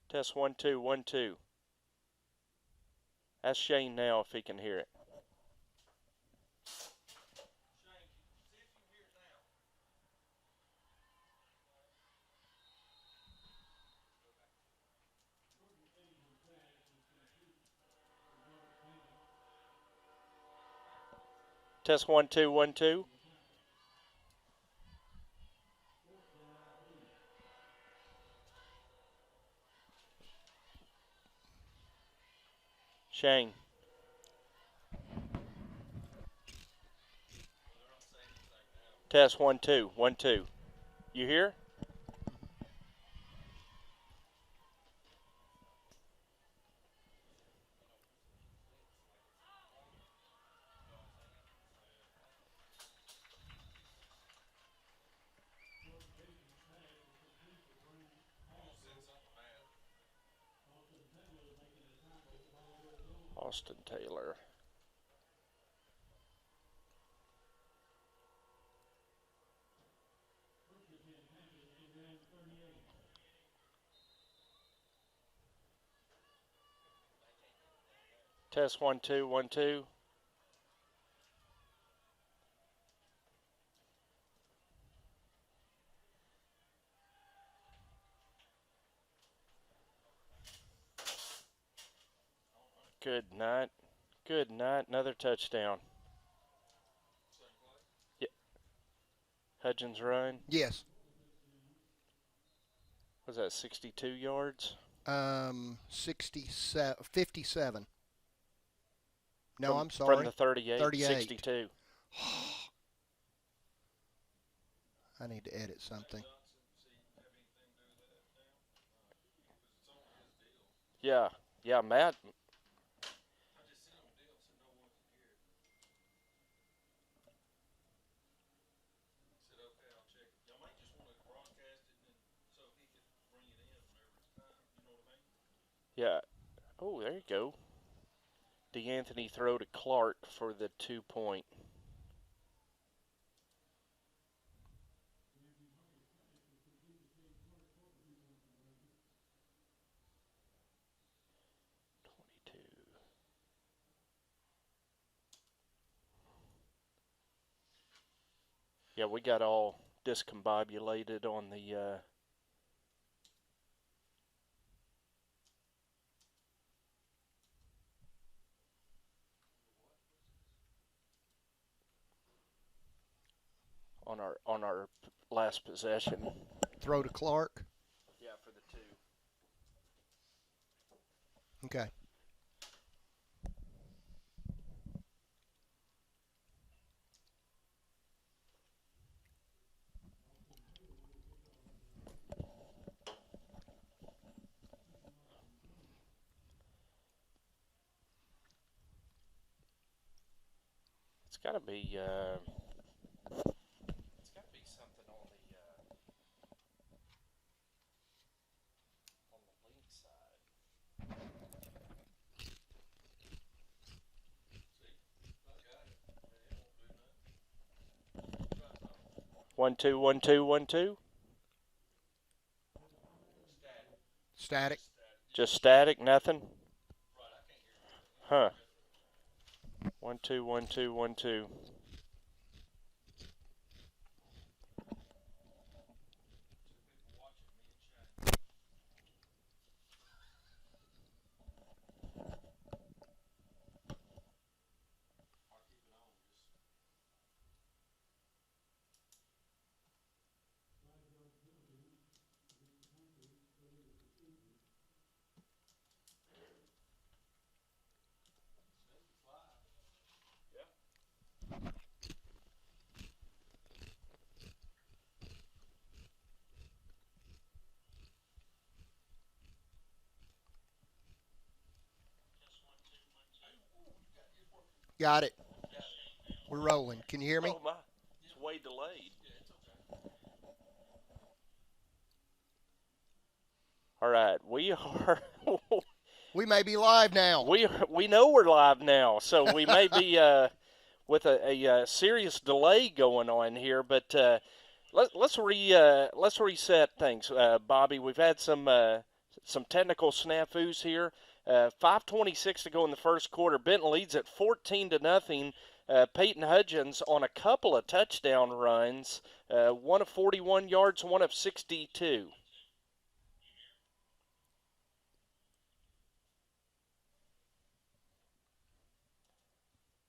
Test 1 2 1 2. Ask Shane now if he can hear it. Test 1 2 1 2. Shane. Test 1 2 1 2. You hear? Austin Taylor. Test 1 2 1 2. Good night. Good night. Another touchdown. Yeah. Hudgens run. Yes. Was that 62 yards? 67, 57. No, from, I'm From sorry. the 38, 38. 62. I need to edit something. Yeah. Yeah, Matt. Yeah. Oh, there you go. DeAnthony throw to Clark for the 2 point. Yeah, we got all discombobulated on the on our last possession. Throw to Clark. Yeah, for the 2. Okay. It's got to be something on the link side. 1 2 1 2 1 2. Static. Just static, nothing. Huh. 1 2 1 2 1 2. Got it. We're rolling. Can you hear me? Oh my, it's way delayed. All right, we are We may be live now. we know we're live now, so we may be with a serious delay going on here, but let's reset things, Bobby. We've had some some technical snafus here. 5:26 to go in the first quarter. Benton leads at 14-0. Peyton Hudgens on a couple of touchdown runs, one of 41 yards, one of 62.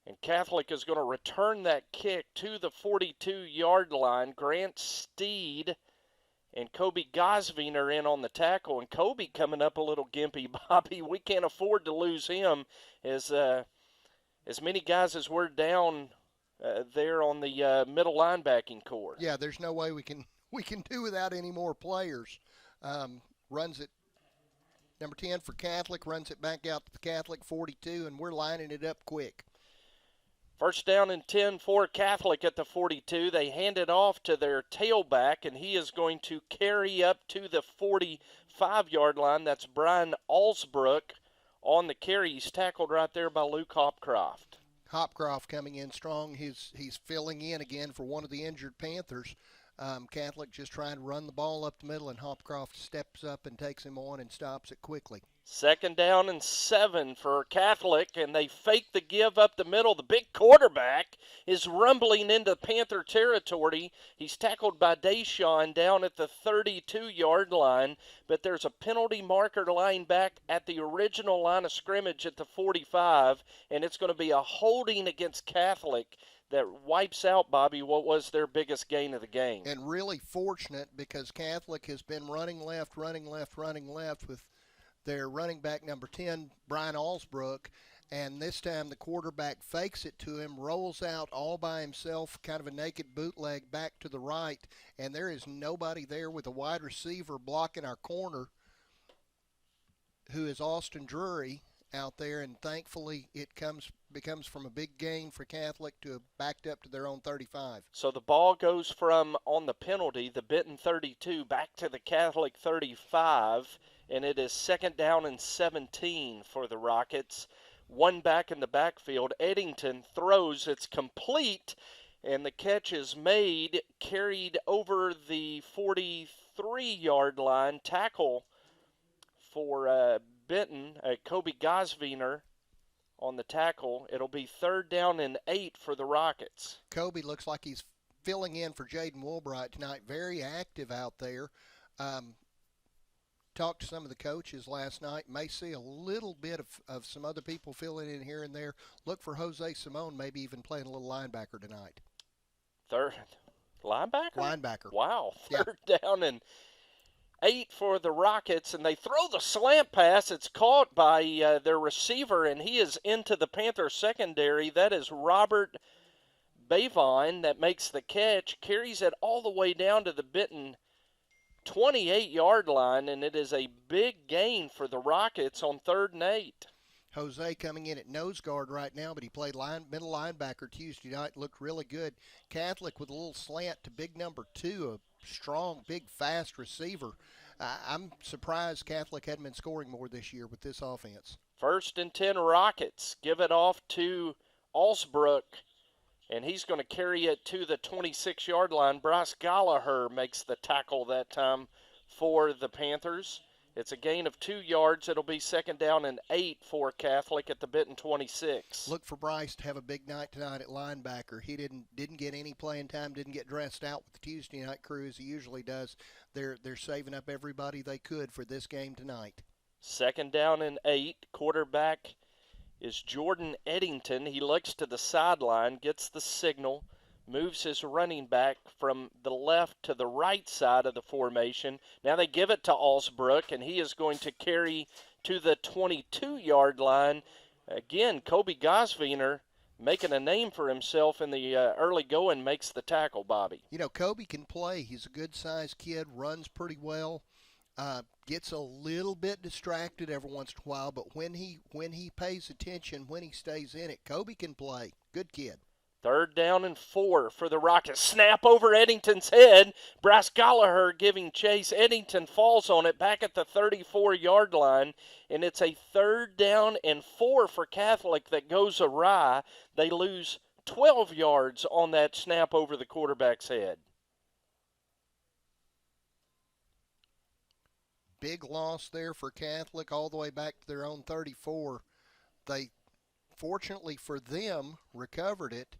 And Catholic is going to return that kick to the 42-yard line. Grant Steed and Kobe Gosveen are in on the tackle. And Kobe coming up a little gimpy, Bobby. We can't afford to lose him as many guys as we're down there on the middle linebacking core. Yeah, there's no way we can do without any more players. Runs it, number 10 for Catholic, runs it back out to the Catholic 42, and we're lining it up quick. First down and 10 for Catholic at the 42. They hand it off to their tailback, and he is going to carry up to the 45-yard line. That's Brian Alsbrook on the carry. He's tackled right there by Luke Hopcroft. Hopcroft coming in strong. He's filling in again for one of the injured Panthers. Catholic just trying to run the ball up the middle, and Hopcroft steps up and takes him on and stops it quickly. Second down and 7 for Catholic, and they fake the give up the middle. The big quarterback is rumbling into Panther territory. He's tackled by Deshaun down at the 32-yard line, but there's a penalty marker line back at the original line of scrimmage at the 45, and it's going to be a holding against Catholic that wipes out, Bobby, what was their biggest gain of the game. And really fortunate because Catholic has been running left with their running back number 10, Brian Alsbrook, and this time the quarterback fakes it to him, rolls out all by himself, kind of a naked bootleg back to the right, and there is nobody there with a wide receiver blocking our corner, who is Austin Drury out there, and thankfully it becomes from a big gain for Catholic to backed up to their own 35. So the ball goes from, on the penalty, the Benton 32 back to the Catholic 35, and it is second down and 17 for the Rockets. One back in the backfield. Eddington throws. It's complete, and the catch is made, carried over the 43-yard line. Tackle for Benton, Kobe Gosveener on the tackle. It'll be third down and 8 for the Rockets. Kobe looks like he's filling in for Jaden Woolbright tonight. Very active out there. Talked to some of the coaches last night. May see a little bit of some other people filling in here and there. Look for Jose Simone, maybe even playing a little linebacker tonight. Third linebacker? Linebacker. Wow. Third down and 8 for the Rockets, and they throw the slant pass. It's caught by their receiver, and he is into the Panther secondary. That is Robert Bavine that makes the catch, carries it all the way down to the Benton 28-yard line, and it is a big gain for the Rockets on 3rd and 8. Jose coming in at nose guard right now, but he played middle linebacker Tuesday night, looked really good. Catholic with a little slant to big number 2, a strong, big, fast receiver. I'm surprised Catholic hadn't been scoring more this year with this offense. 1st and 10 Rockets. Give it off to Alsbrook, and he's going to carry it to the 26-yard line. Bryce Gallagher makes the tackle that time for the Panthers. It's a gain of 2 yards. It'll be second down and 8 for Catholic at the Benton 26. Look for Bryce to have a big night tonight at linebacker. He didn't get any playing time, didn't get dressed out with the Tuesday night crew as he usually does. They're saving up everybody they could for this game tonight. Second down and 8. Quarterback is Jordan Eddington. He looks to the sideline, gets the signal, moves his running back from the left to the right side of the formation. Now they give it to Alsbrook, and he is going to carry to the 22-yard line. Again, Kobe Gosveener making a name for himself in the early going, makes the tackle, Bobby. You know, Kobe can play. He's a good-sized kid, runs pretty well, gets a little bit distracted every once in a while, but when he pays attention, when he stays in it, Kobe can play. Good kid. Third down and 4 for the Rockets. Snap over Eddington's head. Bryce Gallagher giving chase. Eddington falls on it back at the 34-yard line, and it's a third down and 4 for Catholic that goes awry. They lose 12 yards on that snap over the quarterback's head. Big loss there for Catholic all the way back to their own 34. They, fortunately for them, recovered it,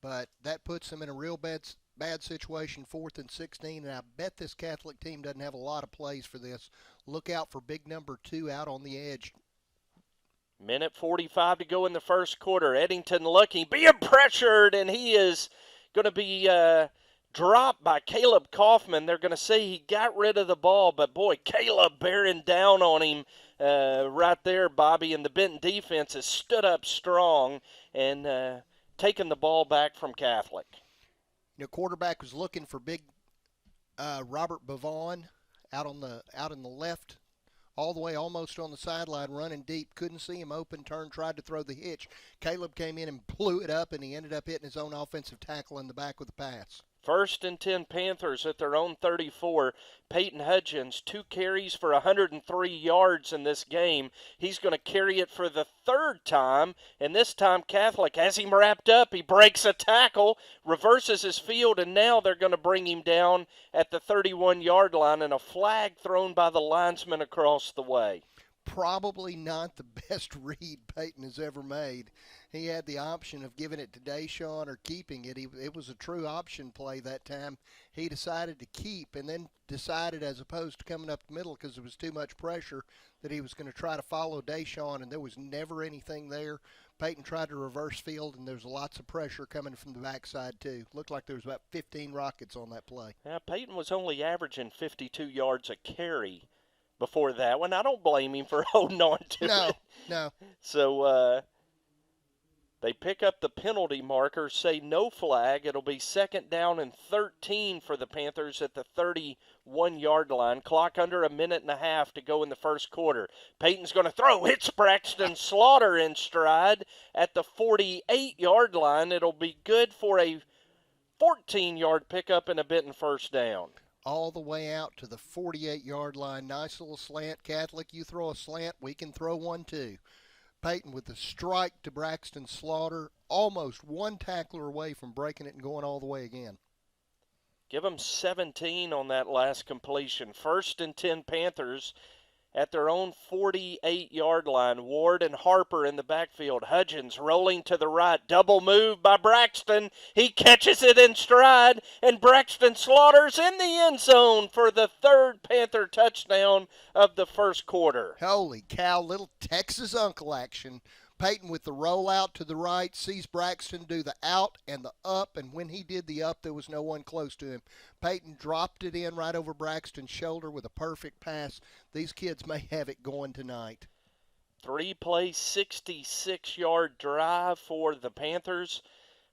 but that puts them in a real bad situation, 4th and 16. And I bet this Catholic team doesn't have a lot of plays for this. Look out for big number 2 out on the edge. Minute 45 to go in the first quarter. Eddington looking, being pressured, and he is going to be dropped by Caleb Kaufman. They're going to say he got rid of the ball, but boy, Caleb bearing down on him right there, Bobby, and the Benton defense has stood up strong and taken the ball back from Catholic. Quarterback was looking for big Robert Bavon out in the left, all the way almost on the sideline, running deep. Couldn't see him open, turned, tried to throw the hitch. Caleb came in and blew it up, and he ended up hitting his own offensive tackle in the back with a pass. 1st and 10 Panthers at their own 34. Peyton Hudgens, 2 carries for 103 yards in this game. He's going to carry it for the 3rd time, and this time Catholic has him wrapped up. He breaks a tackle, reverses his field, and now they're going to bring him down at the 31-yard line, and a flag thrown by the linesman across the way. Probably not the best read Peyton has ever made. He had the option of giving it to Deshaun or keeping it. It was a true option play that time. He decided to keep, and then decided, as opposed to coming up the middle because there was too much pressure, that he was going to try to follow Deshaun, and there was never anything there. Peyton tried to reverse field, and there was lots of pressure coming from the backside too. Looked like there was about 15 Rockets on that play. Now, Peyton was only averaging 52 yards a carry before that one. I don't blame him for holding on to it. No. So they pick up the penalty marker, say no flag. It'll be 2nd down and 13 for the Panthers at the 31-yard line. Clock under a minute and a half to go in the first quarter. Peyton's going to throw. Hits Braxton Slaughter in stride at the 48-yard line. It'll be good for a 14-yard pickup and a Benton first down. All the way out to the 48-yard line. Nice little slant. Catholic, you throw a slant, we can throw one too. Peyton with the strike to Braxton Slaughter, almost one tackler away from breaking it and going all the way again. Give them 17 on that last completion. 1st and 10 Panthers at their own 48-yard line. Ward and Harper in the backfield. Hudgens rolling to the right. Double move by Braxton. He catches it in stride, and Braxton Slaughter's in the end zone for the 3rd Panther touchdown of the first quarter. Holy cow, little Texas uncle action. Peyton with the rollout to the right, sees Braxton do the out and the up, and when he did the up, there was no one close to him. Peyton dropped it in right over Braxton's shoulder with a perfect pass. These kids may have it going tonight. 3-play, 66-yard drive for the Panthers.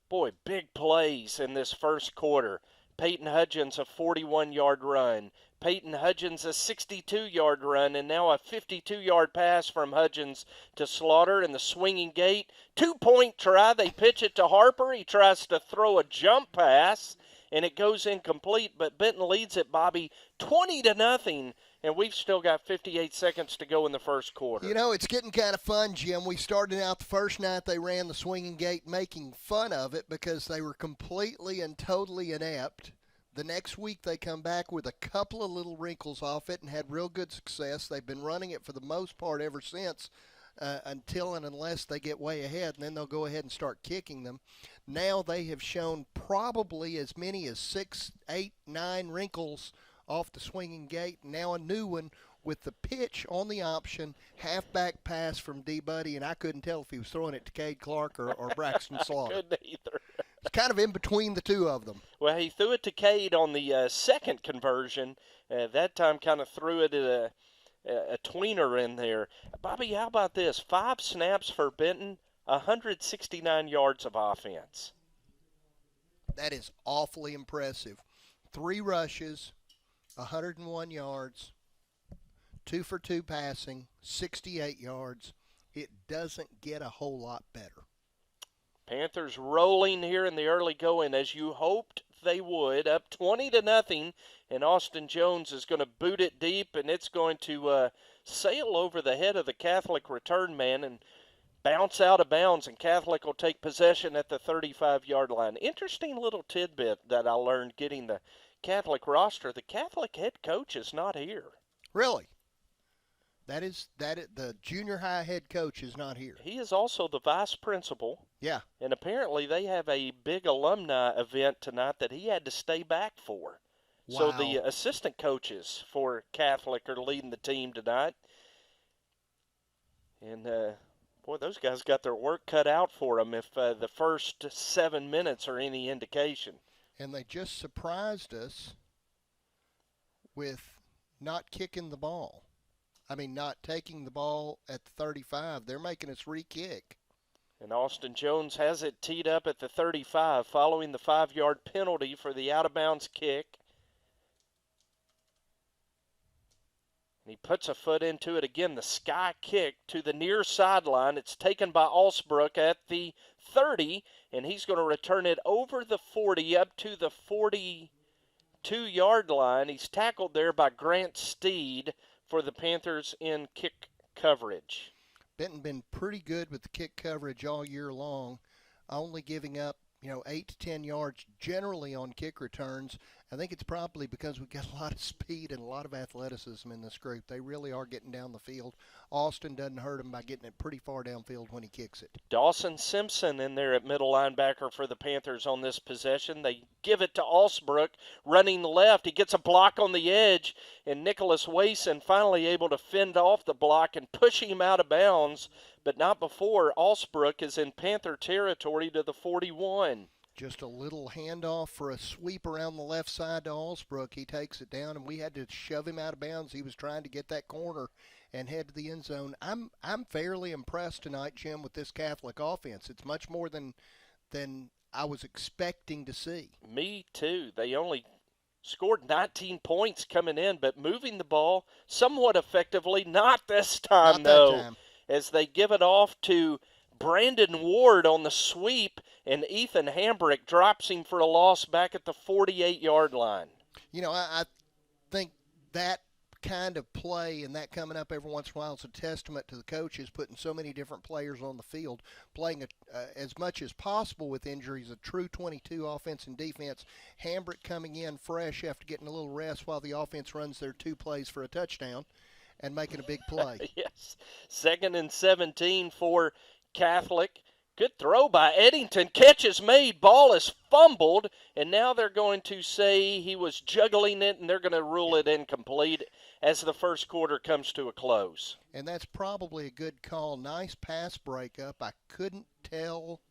Boy, big plays in this first quarter. Peyton Hudgens, a 41-yard run. Peyton Hudgens, a 62-yard run, and now a 52-yard pass from Hudgens to Slaughter in the swinging gate. 2-point try. They pitch it to Harper. He tries to throw a jump pass, and it goes incomplete, but Benton leads it, Bobby, 20-0, and we've still got 58 seconds to go in the first quarter. You know, it's getting kind of fun, Jim. We started out the first night they ran the swinging gate making fun of it because they were completely and totally inept. The next week they come back with a couple of little wrinkles off it and had real good success. They've been running it for the most part ever since until and unless they get way ahead, and then they'll go ahead and start kicking them. Now they have shown probably as many as 6, 8, 9 wrinkles off the swinging gate. Now a new one with the pitch on the option, halfback pass from D-Buddy, and I couldn't tell if he was throwing it to Cade Clark or Braxton Slaughter. I couldn't either. It's kind of in between the two of them. Well, he threw it to Cade on the second conversion. That time kind of threw it at a tweener in there. Bobby, how about this? 5 snaps for Benton, 169 yards of offense. That is awfully impressive. 3 rushes, 101 yards, 2 for 2 passing, 68 yards. It doesn't get a whole lot better. Panthers rolling here in the early going as you hoped they would, up 20-0, and Austin Jones is going to boot it deep, and it's going to sail over the head of the Catholic return man and bounce out of bounds, and Catholic will take possession at the 35-yard line. Interesting little tidbit that I learned getting the Catholic roster. The Catholic head coach is not here. Really? The junior high head coach is not here. He is also the vice principal, Yeah. and apparently they have a big alumni event tonight that he had to stay back for. So the Wow. assistant coaches for Catholic are leading the team tonight. And, boy, those guys got their work cut out for them if the first 7 minutes are any indication. And they just surprised us with not kicking the ball. I mean, not taking the ball at the 35. They're making us re-kick. And Austin Jones has it teed up at the 35 following the 5-yard penalty for the out-of-bounds kick. And he puts a foot into it again, the sky kick to the near sideline. It's taken by Alsbrook at the 30, and he's going to return it over the 40 up to the 42-yard line. He's tackled there by Grant Steed for the Panthers in kick coverage. Benton been pretty good with the kick coverage all year long, only giving up 8 to 10 yards generally on kick returns. I think it's probably because we've got a lot of speed and a lot of athleticism in this group. They really are getting down the field. Austin doesn't hurt him by getting it pretty far downfield when he kicks it. Dawson Simpson in there at middle linebacker for the Panthers on this possession. They give it to Alsbrook running left. He gets a block on the edge, and Nicholas Wason finally able to fend off the block and push him out of bounds, but not before Alsbrook is in Panther territory to the 41. Just a little handoff for a sweep around the left side to Alsbrook. He takes it down, and we had to shove him out of bounds. He was trying to get that corner and head to the end zone. I'm fairly impressed tonight, Jim, with this Catholic offense. It's much more than I was expecting to see. Me too. They only scored 19 points coming in, but moving the ball somewhat effectively. Not this time, Not that though, time. as they give it off to Brandon Ward on the sweep, and Ethan Hambrick drops him for a loss back at the 48-yard line. I think that kind of play and that coming up every once in a while is a testament to the coaches putting so many different players on the field, playing as much as possible with injuries, a true 22 offense and defense. Hambrick coming in fresh after getting a little rest while the offense runs their 2 plays for a touchdown and making a big play. Yes. 2nd and 17 for Catholic. Good throw by Eddington. Catch is made. Ball is fumbled. And now they're going to say he was juggling it, and they're going to rule it incomplete as the first quarter comes to a close. And that's probably a good call. Nice pass breakup. I couldn't tell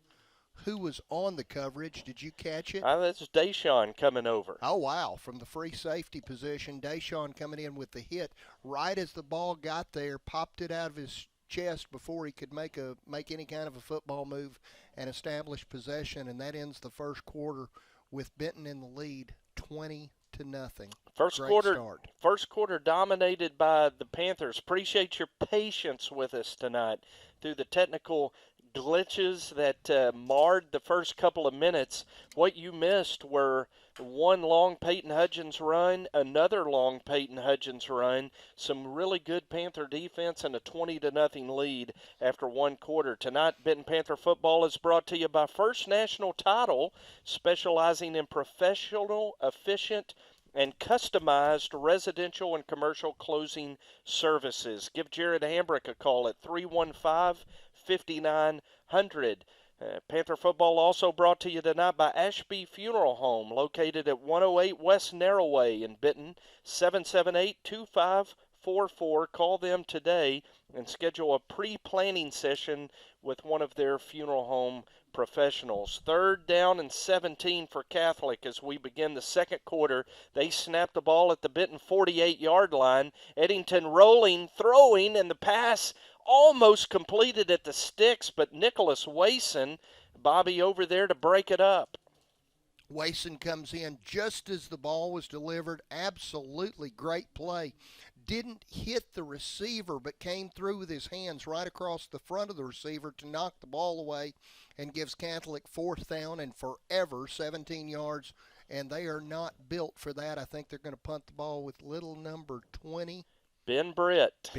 who was on the coverage. Did you catch it? That's Deshaun coming over. Oh, wow. From the free safety position, Deshaun coming in with the hit. Right as the ball got there, popped it out of his chest before he could make any kind of a football move and establish possession, and that ends the first quarter with Benton in the lead 20-0. First quarter dominated by the Panthers. Appreciate your patience with us tonight through the technical glitches that marred the first couple of minutes. What you missed were one long Peyton Hudgens run, another long Peyton Hudgens run, some really good Panther defense, and a 20-0 lead after one quarter. Tonight, Benton Panther football is brought to you by First National Title, specializing in professional, efficient, and customized residential and commercial closing services. Give Jared Hambrick a call at 315-5900. Panther football also brought to you tonight by Ashby Funeral Home, located at 108 West Narrowway in Benton, 778-2544. Call them today and schedule a pre-planning session with one of their funeral home professionals. 3rd down and 17 for Catholic as we begin the second quarter. They snap the ball at the Benton 48-yard line. Eddington rolling, throwing, and the pass almost completed at the sticks, but Nicholas Wason, Bobby, over there to break it up. Wason comes in just as the ball was delivered. Absolutely great play. Didn't hit the receiver, but came through with his hands right across the front of the receiver to knock the ball away and gives Catholic 4th down and forever 17 yards, and they are not built for that. I think they're going to punt the ball with little number 20. Ben Britt.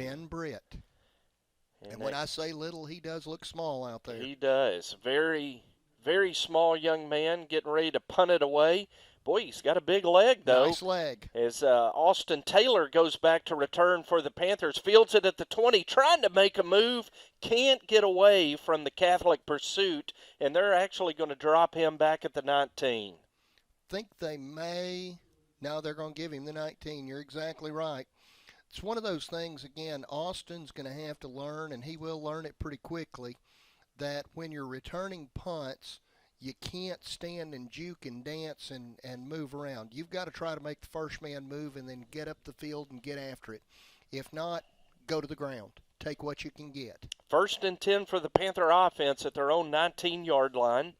And when I say little, he does look small out there. He does. Very, very small young man getting ready to punt it away. Boy, he's got a big leg, though. Nice leg. As Austin Taylor goes back to return for the Panthers, fields it at the 20, trying to make a move, can't get away from the Catholic pursuit, and they're actually going to drop him back at the 19. Think they may. No, they're going to give him the 19. You're exactly right. It's one of those things, again, Austin's going to have to learn, and he will learn it pretty quickly, that when you're returning punts, you can't stand and juke and dance and move around. You've got to try to make the first man move and then get up the field and get after it. If not, go to the ground. Take what you can get. 1st and 10 for the Panther offense at their own 19-yard line.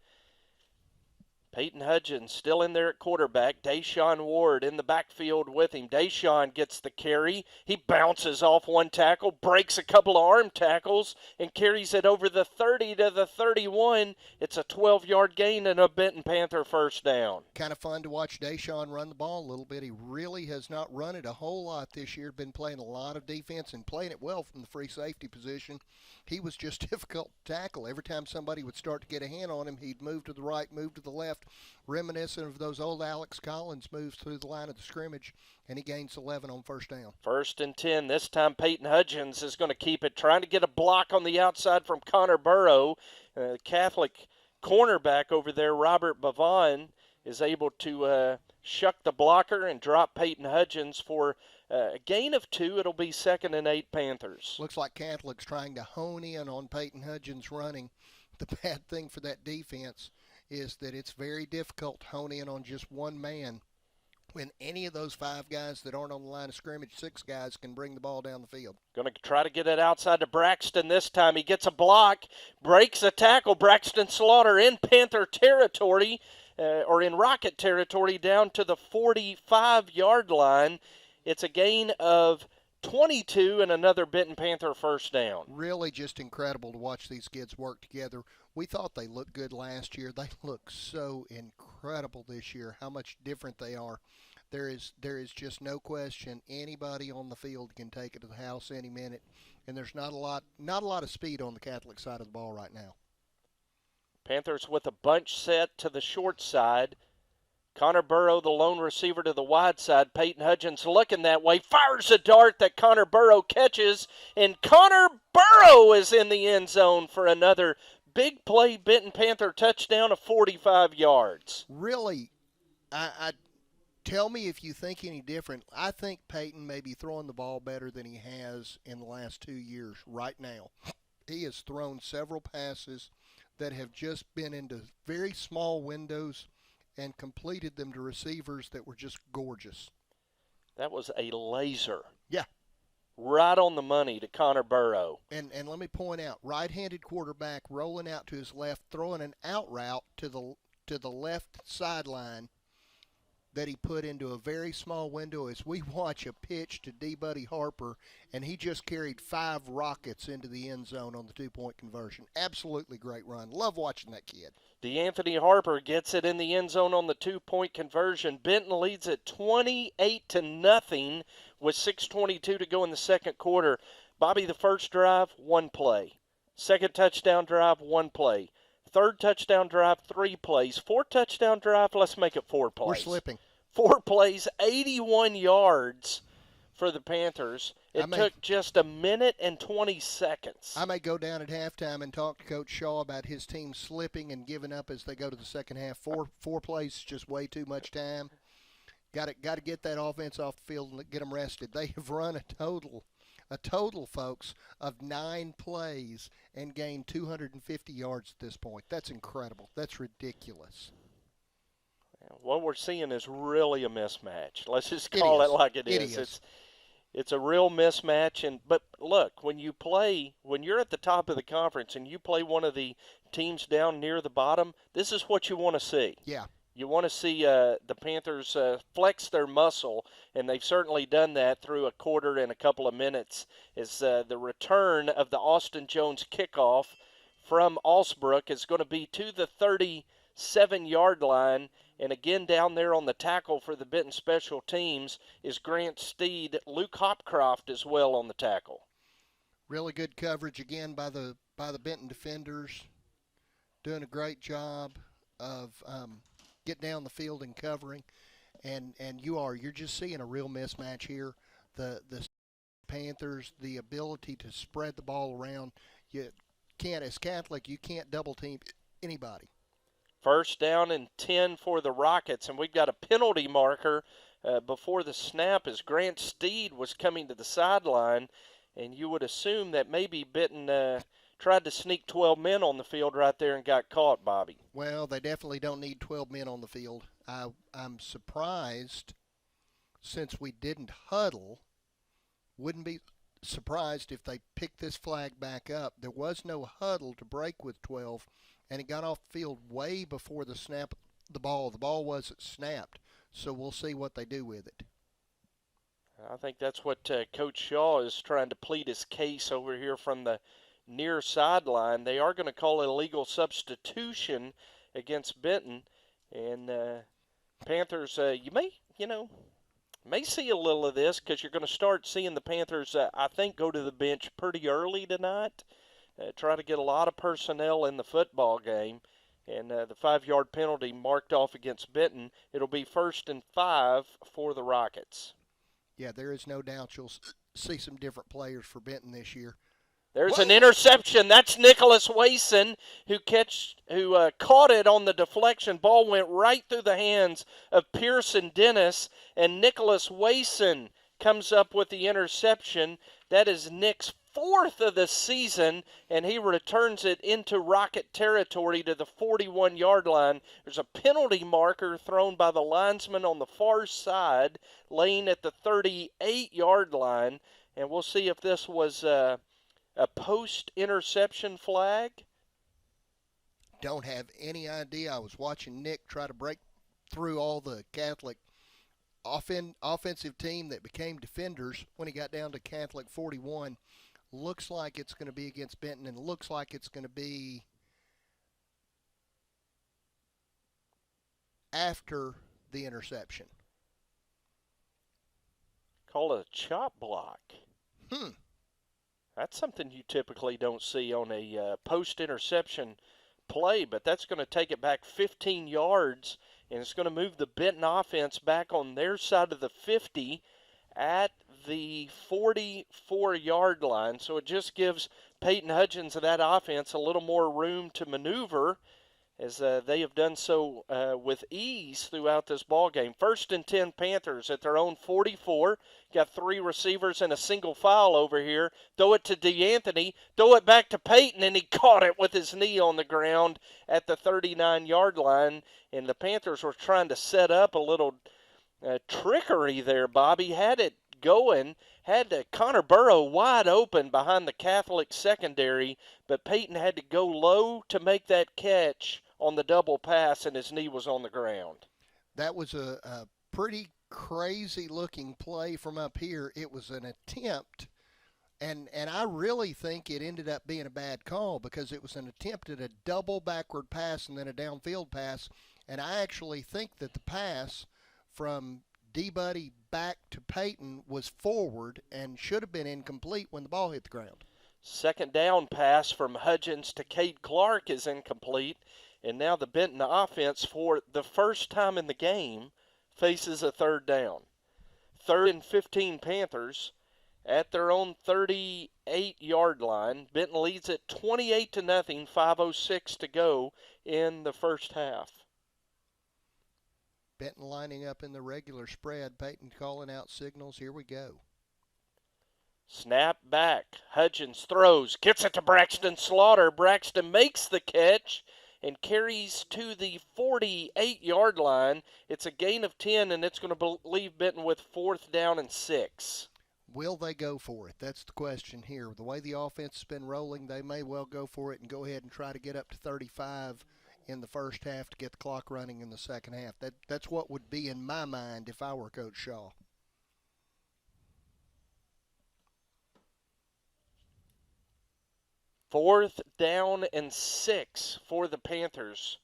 Peyton Hudgens still in there at quarterback. Deshaun Ward in the backfield with him. Deshaun gets the carry. He bounces off one tackle, breaks a couple of arm tackles, and carries it over the 30 to the 31. It's a 12-yard gain and a Benton Panther first down. Kind of fun to watch Deshaun run the ball a little bit. He really has not run it a whole lot this year. Been playing a lot of defense and playing it well from the free safety position. He was just difficult to tackle. Every time somebody would start to get a hand on him, he'd move to the right, move to the left, reminiscent of those old Alex Collins moves through the line of the scrimmage, and he gains 11 on first down. 1st and 10. This time Peyton Hudgens is going to keep it, trying to get a block on the outside from Connor Burrow. Catholic cornerback over there, Robert Bavon, is able to shuck the blocker and drop Peyton Hudgens for a gain of 2. It'll be 2nd and 8 Panthers. Looks like Catholic's trying to hone in on Peyton Hudgens running. The bad thing for that defense is that it's very difficult to hone in on just one man when any of those 5 guys that aren't on the line of scrimmage, 6 guys, can bring the ball down the field. Going to try to get it outside to Braxton this time. He gets a block, breaks a tackle. Braxton Slaughter in Panther territory, or in Rocket territory, down to the 45-yard line. It's a gain of 22 and another Benton Panther first down. Really just incredible to watch these kids work together. We thought they looked good last year. They look so incredible this year, how much different they are. There is just no question anybody on the field can take it to the house any minute, and there's not a lot of speed on the Catholic side of the ball right now. Panthers with a bunch set to the short side. Connor Burrow, the lone receiver, to the wide side. Peyton Hudgens looking that way, fires a dart that Connor Burrow catches, and Connor Burrow is in the end zone for another big play Benton Panther touchdown of 45 yards. Really, I tell me if you think any different. I think Peyton may be throwing the ball better than he has in the last 2 years right now. He has thrown several passes that have just been into very small windows and completed them to receivers that were just gorgeous. That was a laser. Yeah. Right on the money to Connor Burrow. And let me point out, right-handed quarterback rolling out to his left, throwing an out route to the left sideline that he put into a very small window as we watch a pitch to D. Buddy Harper, and he just carried 5 rockets into the end zone on the 2-point conversion. Absolutely great run. Love watching that kid. DeAnthony Harper gets it in the end zone on the 2-point conversion. Benton leads at 28-0 with 6:22 to go in the second quarter. Bobby, the first drive, 1 play. Second touchdown drive, 1 play. Third touchdown drive, 3 plays. Fourth touchdown drive, let's make it 4 plays. We're slipping. 4 plays, 81 yards for the Panthers. It took just a minute and 20 seconds. I may go down at halftime and talk to Coach Shaw about his team slipping and giving up as they go to the second half. Four plays is just way too much time. Got to get that offense off the field and get them rested. They have run a total, folks, of 9 plays and gained 250 yards at this point. That's incredible. That's ridiculous. What we're seeing is really a mismatch. Let's just call it like it is. It's a real mismatch. But look, when you're at the top of the conference and you play one of the teams down near the bottom, this is what you want to see. Yeah. You want to see the Panthers flex their muscle, and they've certainly done that through a quarter and a couple of minutes. Is the return of the Austin Jones kickoff from Alsbrook is going to be to the 37-yard line. And again, down there on the tackle for the Benton Special Teams is Grant Steed. Luke Hopcroft as well on the tackle. Really good coverage again by the Benton defenders. Doing a great job of get down the field and covering, and you're just seeing a real mismatch here. The Panthers, the ability to spread the ball around. You can't, as Catholic, you can't double team anybody. First down and 10 for the Rockets, and we've got a penalty marker before the snap as Grant Steed was coming to the sideline, and you would assume that maybe Benton tried to sneak 12 men on the field right there and got caught, Bobby. Well, they definitely don't need 12 men on the field. I'm surprised since we didn't huddle. Wouldn't be surprised if they picked this flag back up. There was no huddle to break with 12, and it got off the field way before the snap of the ball. The ball wasn't snapped, so we'll see what they do with it. I think that's what Coach Shaw is trying to plead his case over here from the near sideline. They are going to call it a legal substitution against Benton, and Panthers, may see a little of this because you're going to start seeing the Panthers, I think, go to the bench pretty early tonight. Try to get a lot of personnel in the football game. And the 5-yard penalty marked off against Benton. It'll be 1st and 5 for the Rockets. Yeah, there is no doubt you'll see some different players for Benton this year. There's an interception. That's Nicholas Wason who caught it on the deflection. Ball went right through the hands of Pearson Dennis, and Nicholas Wason comes up with the interception. That is Nick's 4th of the season, and he returns it into Rocket territory to the 41-yard line. There's a penalty marker thrown by the linesman on the far side, laying at the 38-yard line, and we'll see if this was a post-interception flag. Don't have any idea. I was watching Nick try to break through all the Catholic offensive team that became defenders when he got down to Catholic 41. Looks like it's going to be against Benton, and looks like it's going to be after the interception. Call it a chop block. That's something you typically don't see on a post-interception play, but that's going to take it back 15 yards, and it's going to move the Benton offense back on their side of the 50 at the 44-yard line. So it just gives Peyton Hudgens and that offense a little more room to maneuver, as they have done so with ease throughout this ball game. 1st and 10 Panthers at their own 44. Got 3 receivers and a single file over here. Throw it to DeAnthony. Throw it back to Peyton, and he caught it with his knee on the ground at the 39-yard line. And the Panthers were trying to set up a little trickery there, Bobby. Had it going. Had Connor Burrow wide open behind the Catholic secondary, but Peyton had to go low to make that catch on the double pass, and his knee was on the ground. That was a pretty crazy-looking play from up here. It was an attempt, and I really think it ended up being a bad call because it was an attempt at a double backward pass and then a downfield pass, and I actually think that the pass from D-Buddy back to Peyton was forward and should have been incomplete when the ball hit the ground. 2nd down pass from Hudgens to Cade Clark is incomplete, and now the Benton offense, for the first time in the game, faces a 3rd down. 3rd and 15 Panthers at their own 38-yard line. Benton leads it 28-0, 5:06 to go in the first half. Benton lining up in the regular spread. Peyton calling out signals. Here we go. Snap back. Hudgens throws. Gets it to Braxton Slaughter. Braxton makes the catch and carries to the 48-yard line. It's a gain of 10, and it's going to leave Benton with 4th down and 6. Will they go for it? That's the question here. The way the offense has been rolling, they may well go for it and go ahead and try to get up to 35 in the first half to get the clock running in the second half. That's what would be in my mind if I were Coach Shaw. Fourth down and 6 for the Panthers.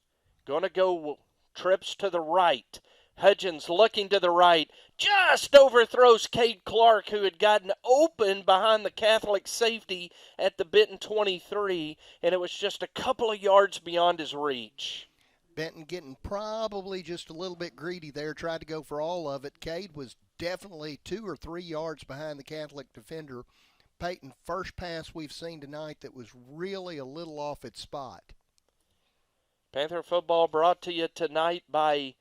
Going to go trips to the right. Hudgens looking to the right. Just overthrows Cade Clark, who had gotten open behind the Catholic safety at the Benton 23, and it was just a couple of yards beyond his reach. Benton getting probably just a little bit greedy there, tried to go for all of it. Cade was definitely 2 or 3 yards behind the Catholic defender. Peyton, first pass we've seen tonight that was really a little off its spot. Panther football brought to you tonight by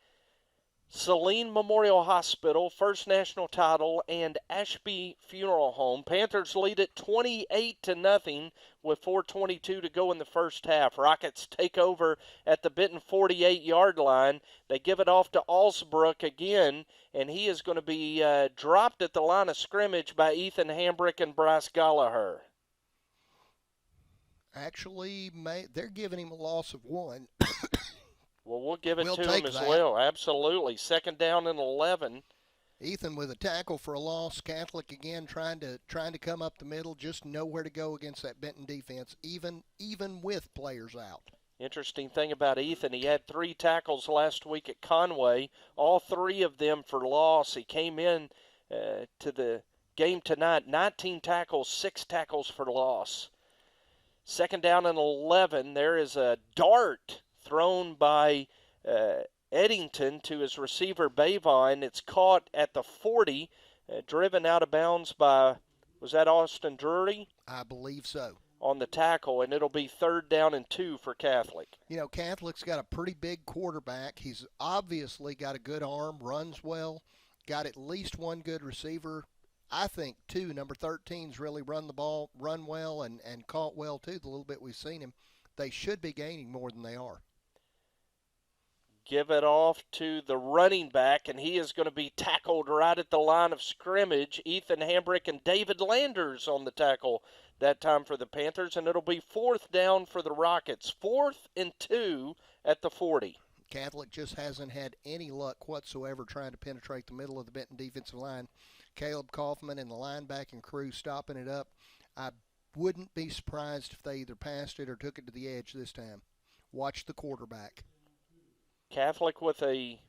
Saline Memorial Hospital, First National Title, and Ashby Funeral Home. Panthers lead it 28-0 with 4:22 to go in the first half. Rockets take over at the Benton 48-yard line. They give it off to Alsbrook again, and he is going to be dropped at the line of scrimmage by Ethan Hambrick and Bryce Gallagher. Actually, they're giving him a loss of 1. Well, we'll give it We'll to take him as that. well. Absolutely. Second down and 11. Ethan with a tackle for a loss. Catholic again trying to come up the middle, just nowhere to go against that Benton defense, even with players out. Interesting thing about Ethan, he had 3 tackles last week at Conway, all 3 of them for loss. He came in to the game tonight, 19 tackles, 6 tackles for loss. Second down and 11. There is a dart thrown by Eddington to his receiver Bavine. It's caught at the 40, driven out of bounds by, was that Austin Drury? I believe so. On the tackle, and it'll be third down and 2 for Catholic. You know, Catholic's got a pretty big quarterback. He's obviously got a good arm, runs well, got at least one good receiver. I think, too, number 13's really run the ball, run well, and caught well, too, the little bit we've seen him. They should be gaining more than they are. Give it off to the running back, and he is going to be tackled right at the line of scrimmage. Ethan Hambrick and David Landers on the tackle that time for the Panthers, and it'll be fourth down for the Rockets. 4th and 2 at the 40. Catholic just hasn't had any luck whatsoever trying to penetrate the middle of the Benton defensive line. Caleb Kaufman and the linebacking crew stopping it up. I wouldn't be surprised if they either passed it or took it to the edge this time. Watch the quarterback. Catholic with a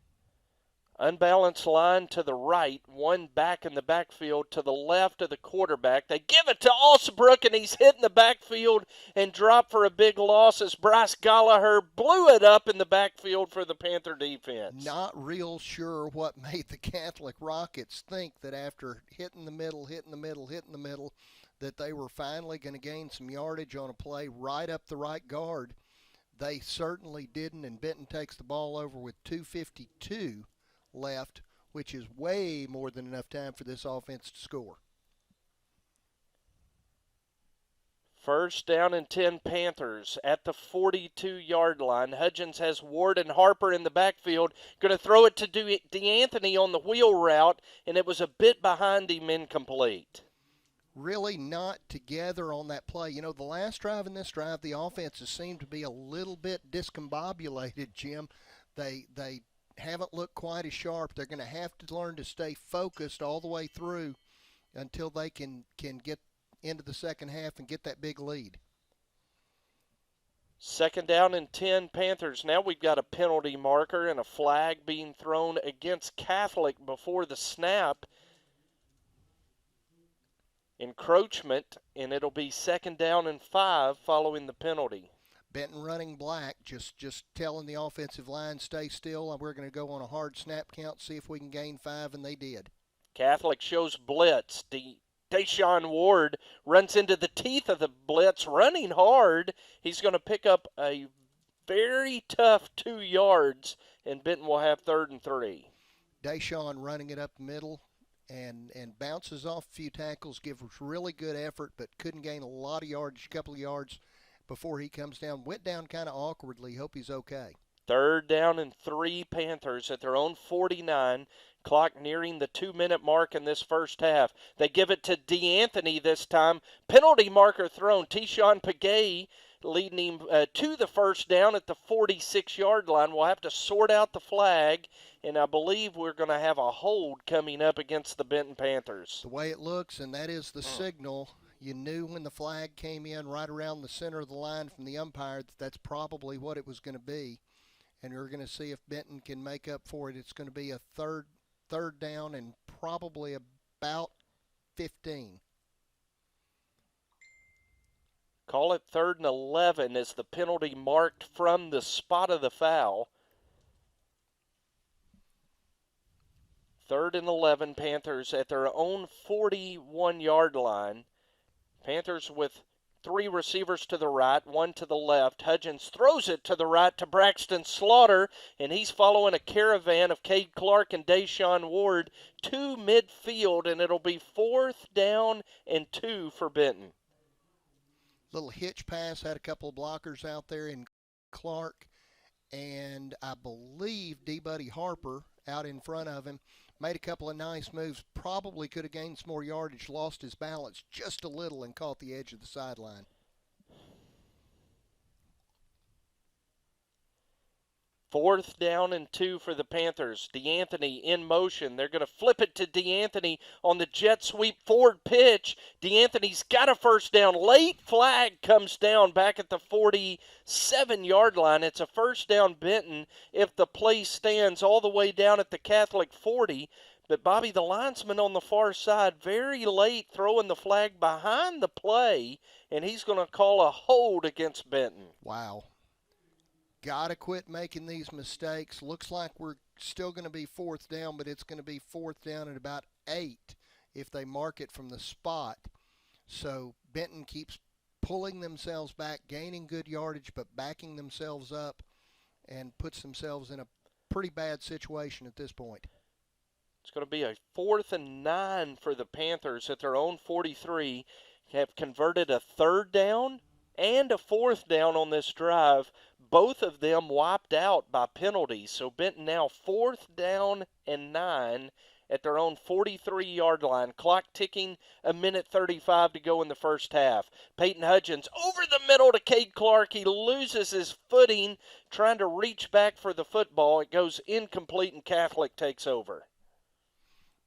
unbalanced line to the right, one back in the backfield to the left of the quarterback. They give it to Alsbrook, and he's hit in the backfield and dropped for a big loss as Bryce Gallagher blew it up in the backfield for the Panther defense. Not real sure what made the Catholic Rockets think that after hitting the middle, that they were finally going to gain some yardage on a play right up the right guard. They certainly didn't, and Benton takes the ball over with 2:52 left, which is way more than enough time for this offense to score. First down and 10 Panthers at the 42-yard line. Hudgens has Ward and Harper in the backfield. Going to throw it to DeAnthony on the wheel route, and it was a bit behind him, incomplete. Really not together on that play. You know, the last drive and this drive, the offenses seem to be a little bit discombobulated, Jim. They haven't looked quite as sharp. They're going to have to learn to stay focused all the way through until they can get into the second half and get that big lead. Second down and 10 Panthers. Now we've got a penalty marker and a flag being thrown against Catholic before the snap. Encroachment, and it'll be second down and 5 following the penalty. Benton running black, just telling the offensive line, stay still, and we're going to go on a hard snap count, see if we can gain 5, and they did. Catholic shows blitz. Deshaun Ward runs into the teeth of the blitz, running hard. He's going to pick up a very tough 2 yards, and Benton will have 3rd and 3. Deshaun running it up the middle and bounces off a few tackles, gives really good effort, but couldn't gain a lot of yards, a couple of yards before he comes down. Went down kind of awkwardly. Hope he's okay. 3rd down and 3 Panthers at their own 49. Clock nearing the 2-minute mark in this first half. They give it to DeAnthony this time. Penalty marker thrown. Tyshawn Pagay leading him to the first down at the 46-yard line. We'll have to sort out the flag, and I believe we're going to have a hold coming up against the Benton Panthers. The way it looks, and that is the signal. You knew when the flag came in right around the center of the line from the umpire that that's probably what it was going to be. And we're going to see if Benton can make up for it. It's going to be a third down and probably about 15. Call it 3rd and 11 as the penalty marked from the spot of the foul. 3rd and 11, Panthers at their own 41-yard line. Panthers with 3 receivers to the right, 1 to the left. Hudgens throws it to the right to Braxton Slaughter, and he's following a caravan of Cade Clark and Deshaun Ward to midfield, and it'll be 4th down and 2 for Benton. Little hitch pass, had a couple of blockers out there in Clark, and I believe D. Buddy Harper out in front of him. Made a couple of nice moves. Probably could have gained some more yardage. Lost his balance just a little and caught the edge of the sideline. 4th down and 2 for the Panthers. DeAnthony in motion. They're going to flip it to DeAnthony on the jet sweep forward pitch. DeAnthony's got a first down. Late flag comes down back at the 47-yard line. It's a first down Benton if the play stands all the way down at the Catholic 40. But Bobby, the linesman on the far side, very late throwing the flag behind the play, and he's going to call a hold against Benton. Wow. Got to quit making these mistakes. Looks like we're still going to be 4th down, but it's going to be 4th down at about 8 if they mark it from the spot. So Benton keeps pulling themselves back, gaining good yardage, but backing themselves up and puts themselves in a pretty bad situation at this point. It's going to be a 4th and 9 for the Panthers at their own 43. Have converted a 3rd down and a 4th down on this drive. Both of them wiped out by penalties. So Benton now 4th down and 9 at their own 43-yard line. Clock ticking, 1:35 to go in the first half. Peyton Hudgens over the middle to Cade Clark. He loses his footing trying to reach back for the football. It goes incomplete and Catholic takes over.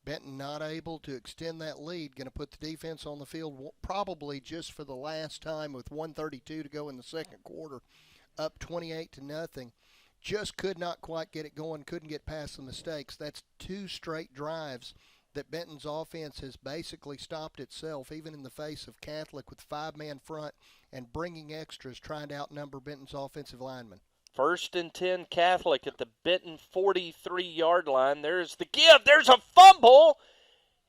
Benton not able to extend that lead. Going to put the defense on the field probably just for the last time with 1:32 to go in the second quarter. Up 28-0. Just could not quite get it going. Couldn't get past the mistakes. That's 2 straight drives that Benton's offense has basically stopped itself, even in the face of Catholic with 5-man front and bringing extras trying to outnumber Benton's offensive linemen. 1st and 10 Catholic at the Benton 43-yard line. There's the give. There's a fumble.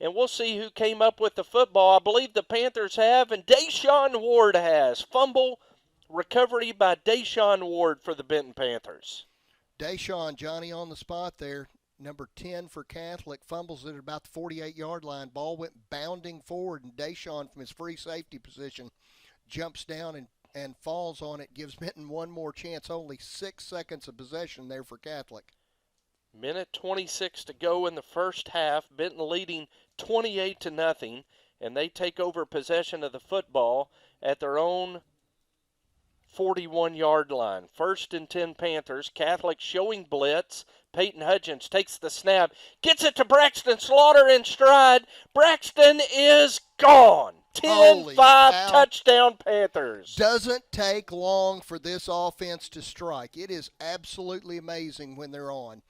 And we'll see who came up with the football. I believe the Panthers have, and Deshaun Ward has. Fumble recovery by Deshaun Ward for the Benton Panthers. Deshaun, Johnny on the spot there. Number 10 for Catholic, fumbles it at about the 48-yard line. Ball went bounding forward, and Deshaun from his free safety position jumps down and falls on it, gives Benton one more chance. Only 6 seconds of possession there for Catholic. 1:26 to go in the first half. Benton leading 28-0, and they take over possession of the football at their own 41-yard line. 1st and 10 Panthers. Catholic showing blitz. Peyton Hudgens takes the snap, gets it to Braxton Slaughter in stride. Braxton is gone. 10-5 touchdown Panthers. Doesn't take long for this offense to strike. It is absolutely amazing when they're on.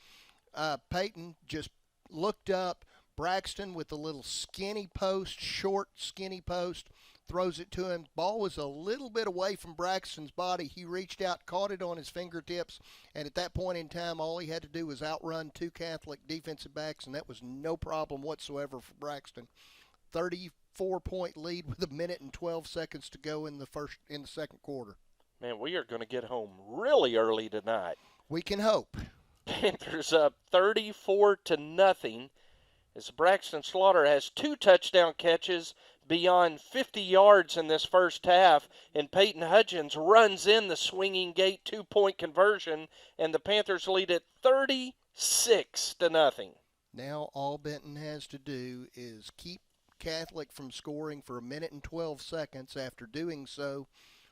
Peyton just looked up. Braxton with the little skinny post, short skinny post, throws it to him. Ball was a little bit away from Braxton's body. He reached out, caught it on his fingertips, and at that point in time, all he had to do was outrun 2 Catholic defensive backs, and that was no problem whatsoever for Braxton. 34-point lead with 1:12 to go in the second quarter. Man, we are going to get home really early tonight. We can hope. Panthers up 34-0 as Braxton Slaughter has 2 touchdown catches beyond 50 yards in this first half, and Peyton Hudgens runs in the swinging gate 2-point conversion, and the Panthers lead it 36-0. Now all Benton has to do is keep Catholic from scoring for 1:12 after doing so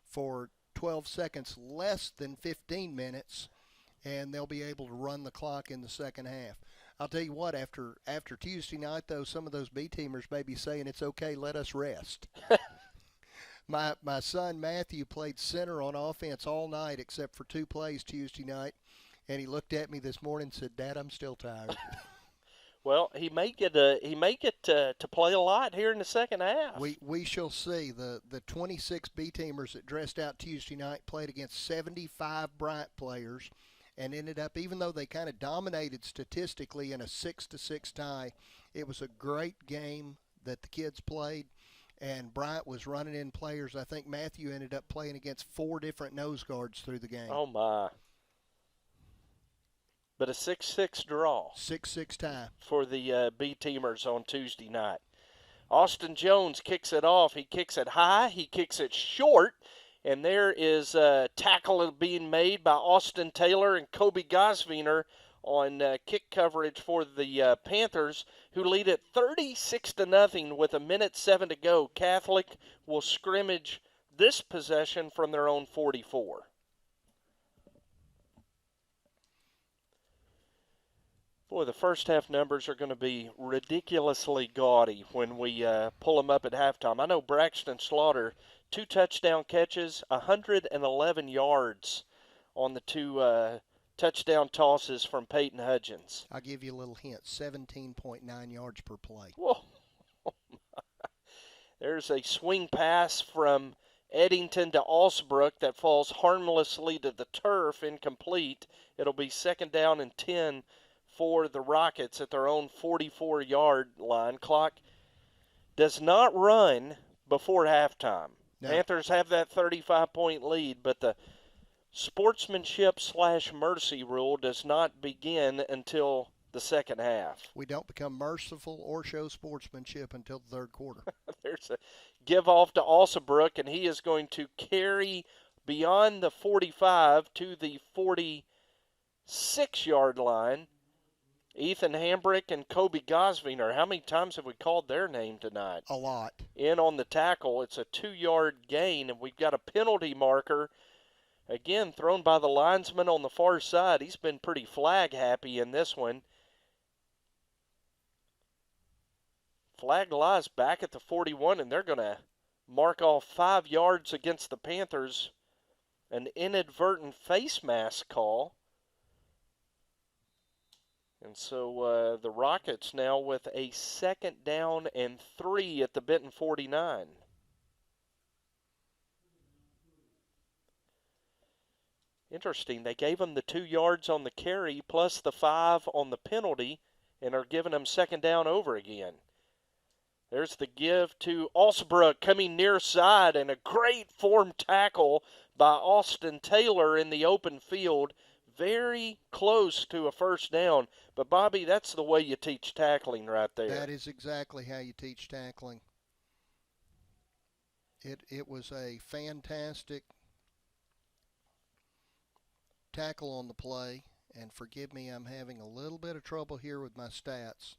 for 12 seconds less than 15 minutes, and they'll be able to run the clock in the second half. I'll tell you what, after Tuesday night, though, some of those B-teamers may be saying it's okay, let us rest. My son Matthew played center on offense all night except for 2 plays Tuesday night, and he looked at me this morning and said, "Dad, I'm still tired." Well, he may get to play a lot here in the second half. We shall see. The 26 B-teamers that dressed out Tuesday night played against 75 Bryant players, and ended up, even though they kind of dominated statistically in a 6-6 tie, it was a great game that the kids played. And Bryant was running in players. I think Matthew ended up playing against 4 different nose guards through the game. Oh, my. But a 6-6 draw. 6-6 tie. For the B-teamers on Tuesday night. Austin Jones kicks it off. He kicks it high. He kicks it short. And there is a tackle being made by Austin Taylor and Kobe Gosviner on kick coverage for the Panthers, who lead it 36-0 with 1:07 to go. Catholic will scrimmage this possession from their own 44. Boy, the first half numbers are going to be ridiculously gaudy when we pull them up at halftime. I know Braxton Slaughter, 2 touchdown catches, 111 yards on the 2 touchdown tosses from Peyton Hudgens. I'll give you a little hint, 17.9 yards per play. Whoa. There's a swing pass from Eddington to Alsbrook that falls harmlessly to the turf, incomplete. It'll be 2nd down and 10 for the Rockets at their own 44-yard line. Clock does not run before halftime. No. Panthers have that 35-point lead, but the sportsmanship/mercy rule does not begin until the second half. We don't become merciful or show sportsmanship until the third quarter. There's a give off to Alsbrook, and he is going to carry beyond the 45 to the 46-yard line. Ethan Hambrick and Kobe Gosviner, how many times have we called their name tonight? A lot. In on the tackle. It's a 2-yard gain, and we've got a penalty marker, again, thrown by the linesman on the far side. He's been pretty flag happy in this one. Flag lies back at the 41, and they're going to mark off 5 yards against the Panthers. An inadvertent face mask call. And so the Rockets now with a 2nd down and 3 at the Benton 49. Interesting. They gave them the 2 yards on the carry plus the 5 on the penalty and are giving them 2nd down over again. There's the give to Alsbrook coming near side, and a great form tackle by Austin Taylor in the open field. Very close to a 1st down. But, Bobby, that's the way you teach tackling right there. That is exactly how you teach tackling. It was a fantastic tackle on the play. And forgive me, I'm having a little bit of trouble here with my stats.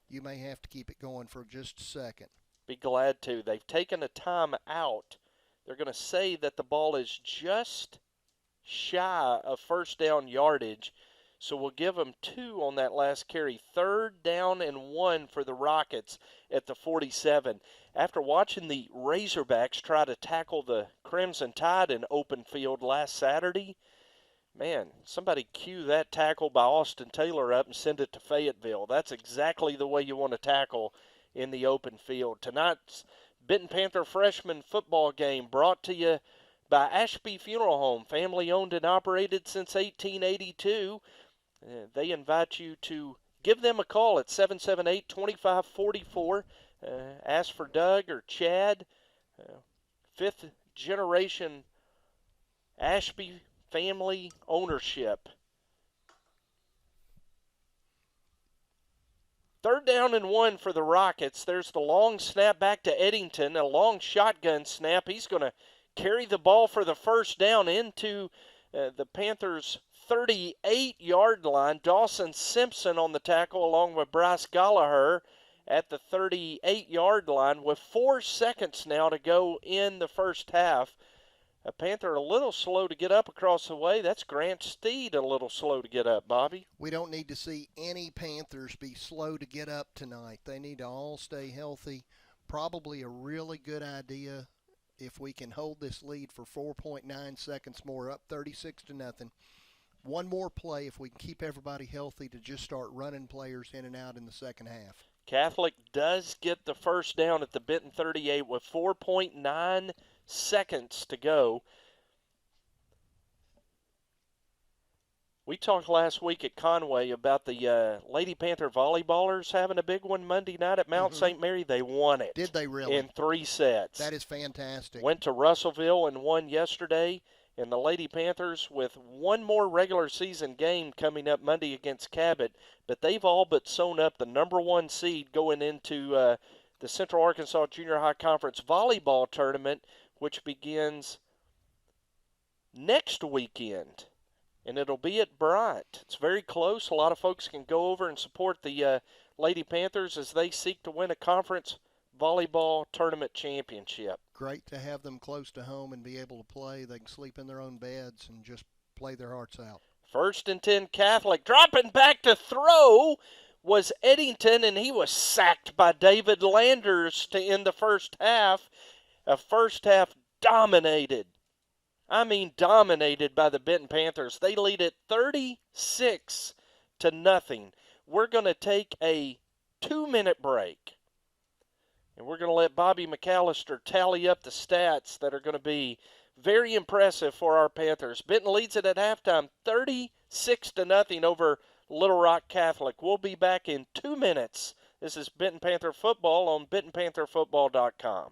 You may have to keep it going for just a second. Be glad to. They've taken a time out. They're going to say that the ball is just shy of 1st down yardage, so we'll give them 2 on that last carry. 3rd down and 1 for the Rockets at the 47. After watching the Razorbacks try to tackle the Crimson Tide in open field last Saturday, man, somebody cue that tackle by Austin Taylor up and send it to Fayetteville. That's exactly the way you want to tackle in the open field. Tonight's Benton Panther freshman football game brought to you by Ashby Funeral Home, family owned and operated since 1882. They invite you to give them a call at 778-2544. Ask for Doug or Chad. 5th generation Ashby family ownership. 3rd down and 1 for the Rockets. There's the long snap back to Eddington, a long shotgun snap. He's going to carry the ball for the 1st down into the Panthers' 38-yard line. Dawson Simpson on the tackle along with Bryce Gallagher at the 38-yard line with 4 seconds now to go in the first half. A Panther a little slow to get up across the way. That's Grant Steed a little slow to get up, Bobby. We don't need to see any Panthers be slow to get up tonight. They need to all stay healthy. Probably a really good idea if we can hold this lead for 4.9 seconds more, up 36-0. One more play if we can keep everybody healthy to just start running players in and out in the second half. Catholic does get the 1st down at the Benton 38 with 4.9 seconds to go. We talked last week at Conway about the Lady Panther volleyballers having a big one Monday night at Mount Mm-hmm. St. Mary. They won Did it they really? in 3 sets. That is fantastic. Went to Russellville and won yesterday. And the Lady Panthers, with one more regular season game coming up Monday against Cabot, but they've all but sewn up the number one seed going into the Central Arkansas Junior High Conference volleyball tournament, which begins next weekend. And it'll be at Bryant. It's very close. A lot of folks can go over and support the Lady Panthers as they seek to win a conference volleyball tournament championship. Great to have them close to home and be able to play. They can sleep in their own beds and just play their hearts out. 1st and 10 Catholic. Dropping back to throw was Eddington, and he was sacked by David Landers to end the first half. A first half dominated. I mean, dominated by the Benton Panthers. They lead it 36-0. We're going to take a 2-minute break. And we're going to let Bobby McAllister tally up the stats that are going to be very impressive for our Panthers. Benton leads it at halftime 36-0 over Little Rock Catholic. We'll be back in 2 minutes. This is Benton Panther Football on BentonPantherFootball.com.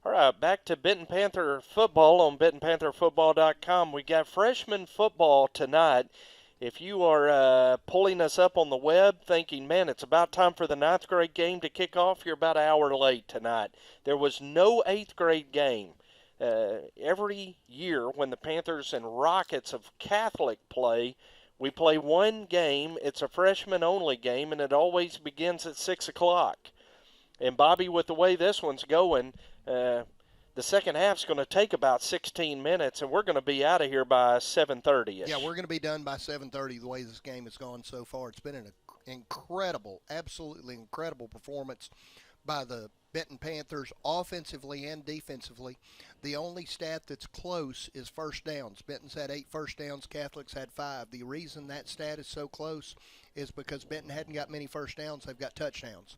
All right, back to Benton Panther football on BentonPantherFootball.com. We got freshman football tonight. If you are pulling us up on the web thinking, man, it's about time for the 9th grade game to kick off, you're about an hour late tonight. There was no 8th grade game. Every year when the Panthers and Rockets of Catholic play, we play one game. It's a freshman-only game, and it always begins at 6 o'clock. And Bobby, with the way this one's going, the second half's going to take about 16 minutes, and we're going to be out of here by 7:30ish. Yeah, we're going to be done by 7:30 the way this game has gone so far. It's been an incredible, absolutely incredible performance by the Benton Panthers offensively and defensively. The only stat that's close is first downs. Benton's had 8 first downs, Catholics had 5. The reason that stat is so close is because Benton hadn't got many first downs, they've got touchdowns.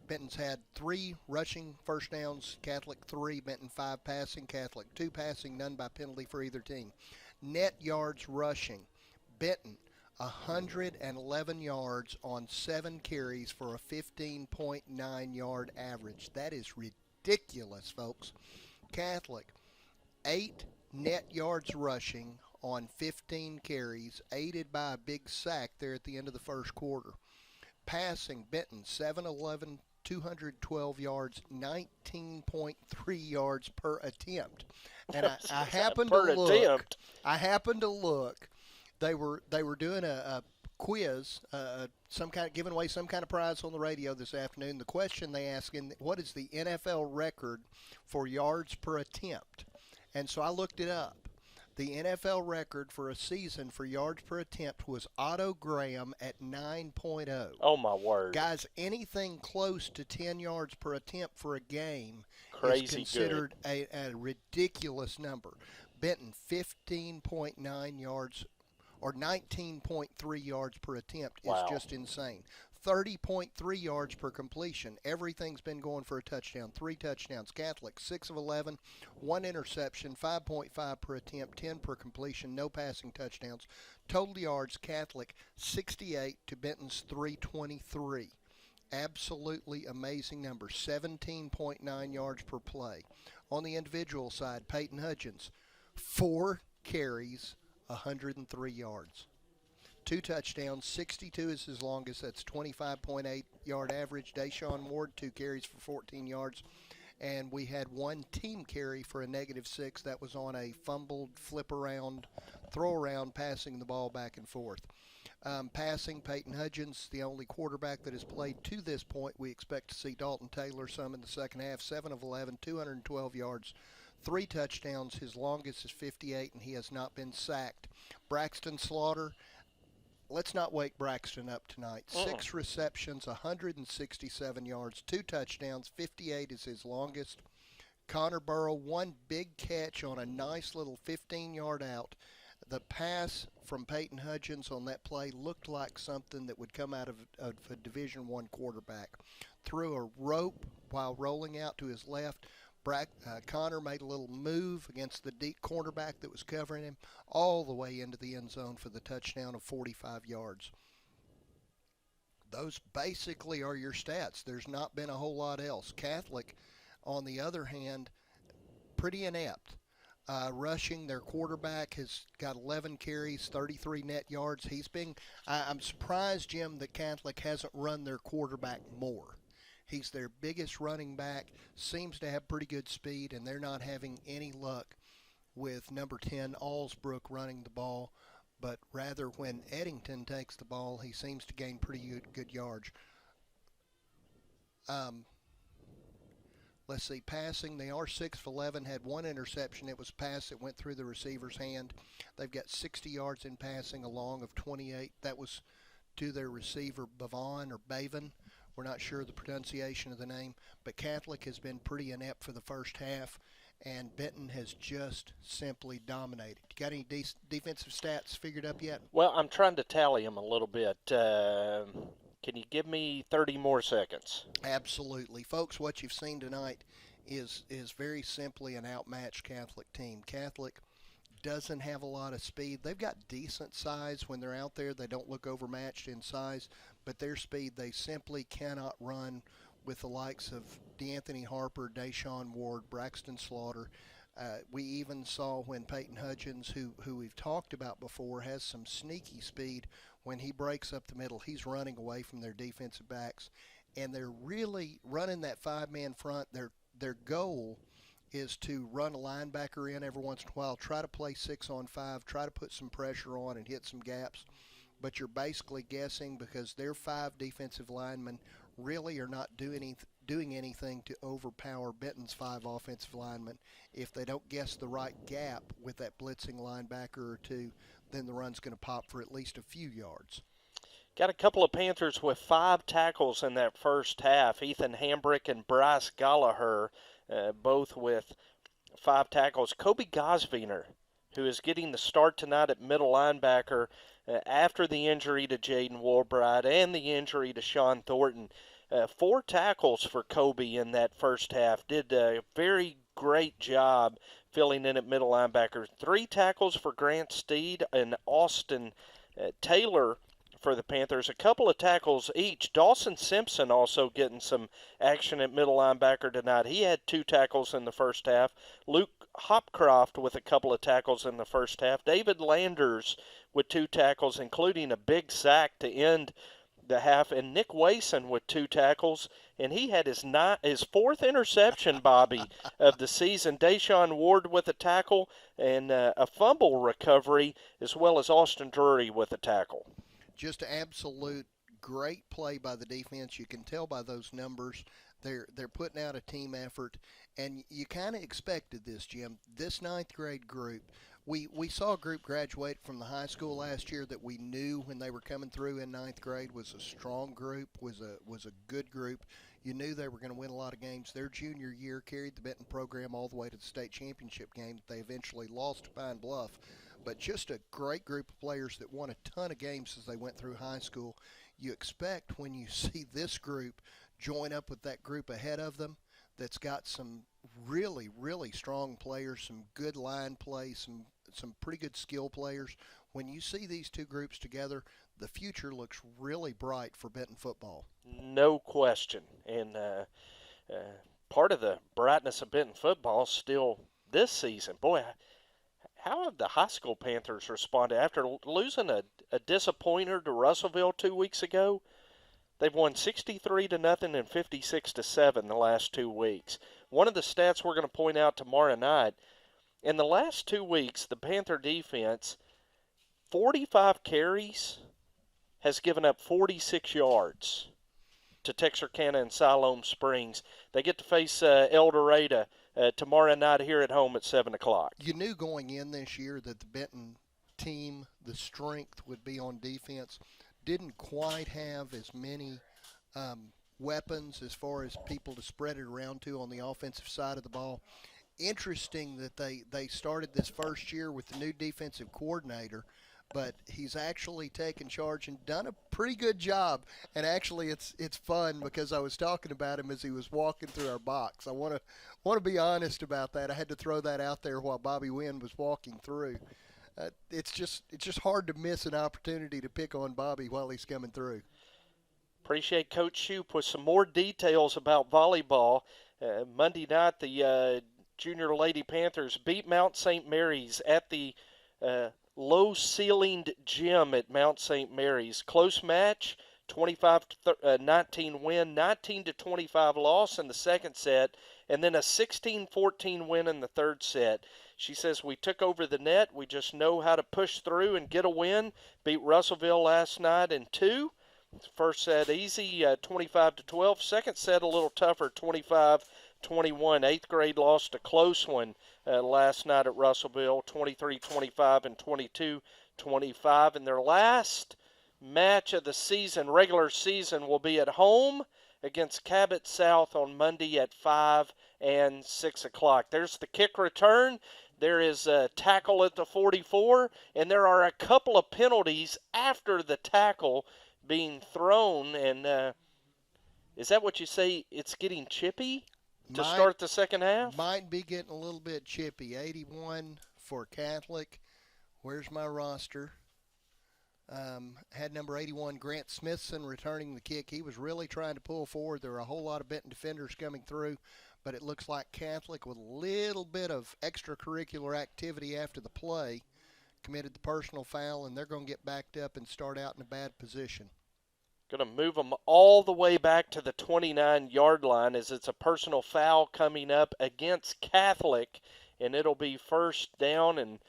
Benton's had 3 rushing first downs, Catholic 3, Benton 5 passing, Catholic 2 passing, none by penalty for either team. Net yards rushing, Benton 111 yards on 7 carries for a 15.9 yard average. That is ridiculous, folks. Catholic 8 net yards rushing on 15 carries, aided by a big sack there at the end of the first quarter. Passing, Benton 711, 212 yards, 19.3 yards per attempt. And I happened to per look. attempt. I happened to look. They were doing a quiz, some kind of giving away some kind of prize on the radio this afternoon. The question they asked, what is the NFL record for yards per attempt? And so I looked it up. The NFL record for a season for yards per attempt was Otto Graham at 9.0. Oh, my word. Guys, anything close to 10 yards per attempt for a game Crazy is considered a ridiculous number. Benton, 15.9 yards or 19.3 yards per attempt is Wow. just insane. 30.3 yards per completion. Everything's been going for a touchdown. 3 touchdowns. Catholic, 6 of 11, 1 interception, 5.5 per attempt, 10 per completion, no passing touchdowns. Total yards, Catholic, 68 to Benton's 323. Absolutely amazing number. 17.9 yards per play. On the individual side, Peyton Hudgens, 4 carries, 103 yards. 2 touchdowns, 62 is his longest. That's 25.8 yard average. Deshaun Ward, 2 carries for 14 yards. And we had 1 team carry for a -6. That was on a fumbled flip around, throw around, passing the ball back and forth. Passing, Peyton Hudgens, the only quarterback that has played to this point. We expect to see Dalton Taylor some in the second half. 7 of 11, 212 yards. 3 touchdowns. His longest is 58, and he has not been sacked. Braxton Slaughter, let's not wake Braxton up tonight. 6 receptions, 167 yards, 2 touchdowns, 58 is his longest. Connor Burrow, 1 big catch on a nice little 15-yard out. The pass from Peyton Hudgens on that play looked like something that would come out of a Division I quarterback. Threw a rope while rolling out to his left. Connor made a little move against the deep cornerback that was covering him all the way into the end zone for the touchdown of 45 yards. Those basically are your stats. There's not been a whole lot else. Catholic, on the other hand, pretty inept. Rushing, their quarterback has got 11 carries, 33 net yards. I'm surprised, Jim, that Catholic hasn't run their quarterback more. He's their biggest running back, seems to have pretty good speed, and they're not having any luck with number 10, Allsbrook, running the ball. But rather, when Eddington takes the ball, he seems to gain pretty good yards. Let's see, passing, they are 6 of 11, had 1 interception. It was a pass that went through the receiver's hand. They've got 60 yards in passing, a long of 28. That was to their receiver, Bavin. We're not sure the pronunciation of the name, but Catholic has been pretty inept for the first half, and Benton has just simply dominated. You got any defensive stats figured up yet? Well, I'm trying to tally them a little bit. Can you give me 30 more seconds? Absolutely. Folks, what you've seen tonight is very simply an outmatched Catholic team. Catholic doesn't have a lot of speed. They've got decent size when they're out there. They don't look overmatched in size, but their speed, they simply cannot run with the likes of DeAnthony Harper, Deshaun Ward, Braxton Slaughter. We even saw when Peyton Hudgens, who we've talked about before, has some sneaky speed. When he breaks up the middle, he's running away from their defensive backs. And they're really running that 5-man front. Their goal is to run a linebacker in every once in a while, try to play 6-on-5, try to put some pressure on and hit some gaps. But you're basically guessing because their 5 defensive linemen really are not doing anything to overpower Benton's 5 offensive linemen. If they don't guess the right gap with that blitzing linebacker or 2, then the run's going to pop for at least a few yards. Got a couple of Panthers with 5 tackles in that first half. Ethan Hambrick and Bryce Gallagher, both with 5 tackles. Kobe Gosviner, who is getting the start tonight at middle linebacker after the injury to Jaden Warbright and the injury to Sean Thornton. 4 tackles for Kobe in that first half. Did a very great job filling in at middle linebacker. 3 tackles for Grant Steed and Austin Taylor for the Panthers. A couple of tackles each. Dawson Simpson also getting some action at middle linebacker tonight. He had 2 tackles in the first half. Luke Hopcroft with a couple of tackles in the first half. David Landers with 2 tackles, including a big sack to end the half, and Nick Wason with 2 tackles, and he had his 4th interception, Bobby, of the season. Deshaun Ward with a tackle and a fumble recovery, as well as Austin Drury with a tackle. Just absolute great play by the defense. You can tell by those numbers. They're putting out a team effort, and you kind of expected this, Jim. This ninth grade group, we saw a group graduate from the high school last year that we knew when they were coming through in ninth grade was a strong group, was a good group. You knew they were going to win a lot of games. Their junior year carried the Benton program all the way to the state championship game that they eventually lost to Pine Bluff. But just a great group of players that won a ton of games as they went through high school. You expect when you see this group join up with that group ahead of them that's got some really, really strong players, some good line play, some pretty good skill players. When you see these two groups together, the future looks really bright for Benton football. No question. And part of the brightness of Benton football still this season. Boy, how have the high school Panthers responded after losing a disappointer to Russellville 2 weeks ago? They've won 63-0 and 56-7 the last 2 weeks. One of the stats we're going to point out tomorrow night, in the last 2 weeks, the Panther defense, 45 carries, has given up 46 yards to Texarkana and Siloam Springs. They get to face El Dorado tomorrow night here at home at 7 o'clock. You knew going in this year that the Benton team, the strength would be on defense. Didn't quite have as many weapons as far as people to spread it around to on the offensive side of the ball. Interesting that they started this first year with the new defensive coordinator, but he's actually taken charge and done a pretty good job. And actually, it's fun because I was talking about him as he was walking through our box. I want to be honest about that. I had to throw that out there while Bobby Wynn was walking through. It's just hard to miss an opportunity to pick on Bobby while he's coming through. Appreciate Coach Shoup with some more details about volleyball. Monday night, the Junior Lady Panthers beat Mount St. Mary's at the low-ceilinged gym at Mount St. Mary's. Close match, 25-19 win, 19-25 loss in the second set, and then a 16-14 win in the third set. She says, we took over the net. We just know how to push through and get a win. Beat Russellville last night in 2. First set easy, 25-12. Second set a little tougher, 25-21. Eighth grade lost a close one last night at Russellville, 23-25 and 22-25. And their last match of the season, regular season, will be at home against Cabot South on Monday at 5 and 6 o'clock. There's the kick return. There is a tackle at the 44, and there are a couple of penalties after the tackle being thrown. And is that what you say? It's getting chippy to start the second half? Might be getting a little bit chippy. 81 for Catholic. Where's my roster? Had number 81, Grant Smithson, returning the kick. He was really trying to pull forward. There were a whole lot of Benton defenders coming through, but it looks like Catholic, with a little bit of extracurricular activity after the play, committed the personal foul, and they're going to get backed up and start out in a bad position. Going to move them all the way back to the 29-yard line as it's a personal foul coming up against Catholic, and it'll be first down. And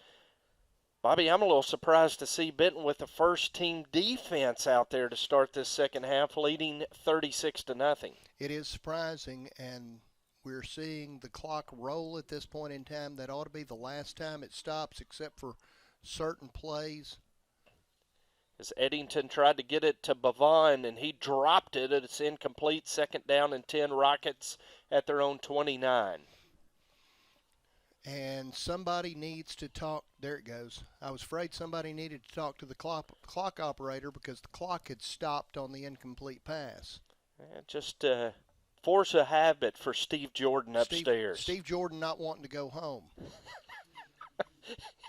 Bobby, I'm a little surprised to see Benton with the first-team defense out there to start this second half, leading 36-0. It is surprising, and we're seeing the clock roll at this point in time. That ought to be the last time it stops, except for certain plays. As Eddington tried to get it to Bavon, and he dropped it. It's incomplete. Second down and 10, Rockets at their own 29. And somebody needs to talk. There it goes. I was afraid somebody needed to talk to the clock operator because the clock had stopped on the incomplete pass. Just force a habit for Steve Jordan Steve upstairs. Steve Jordan not wanting to go home.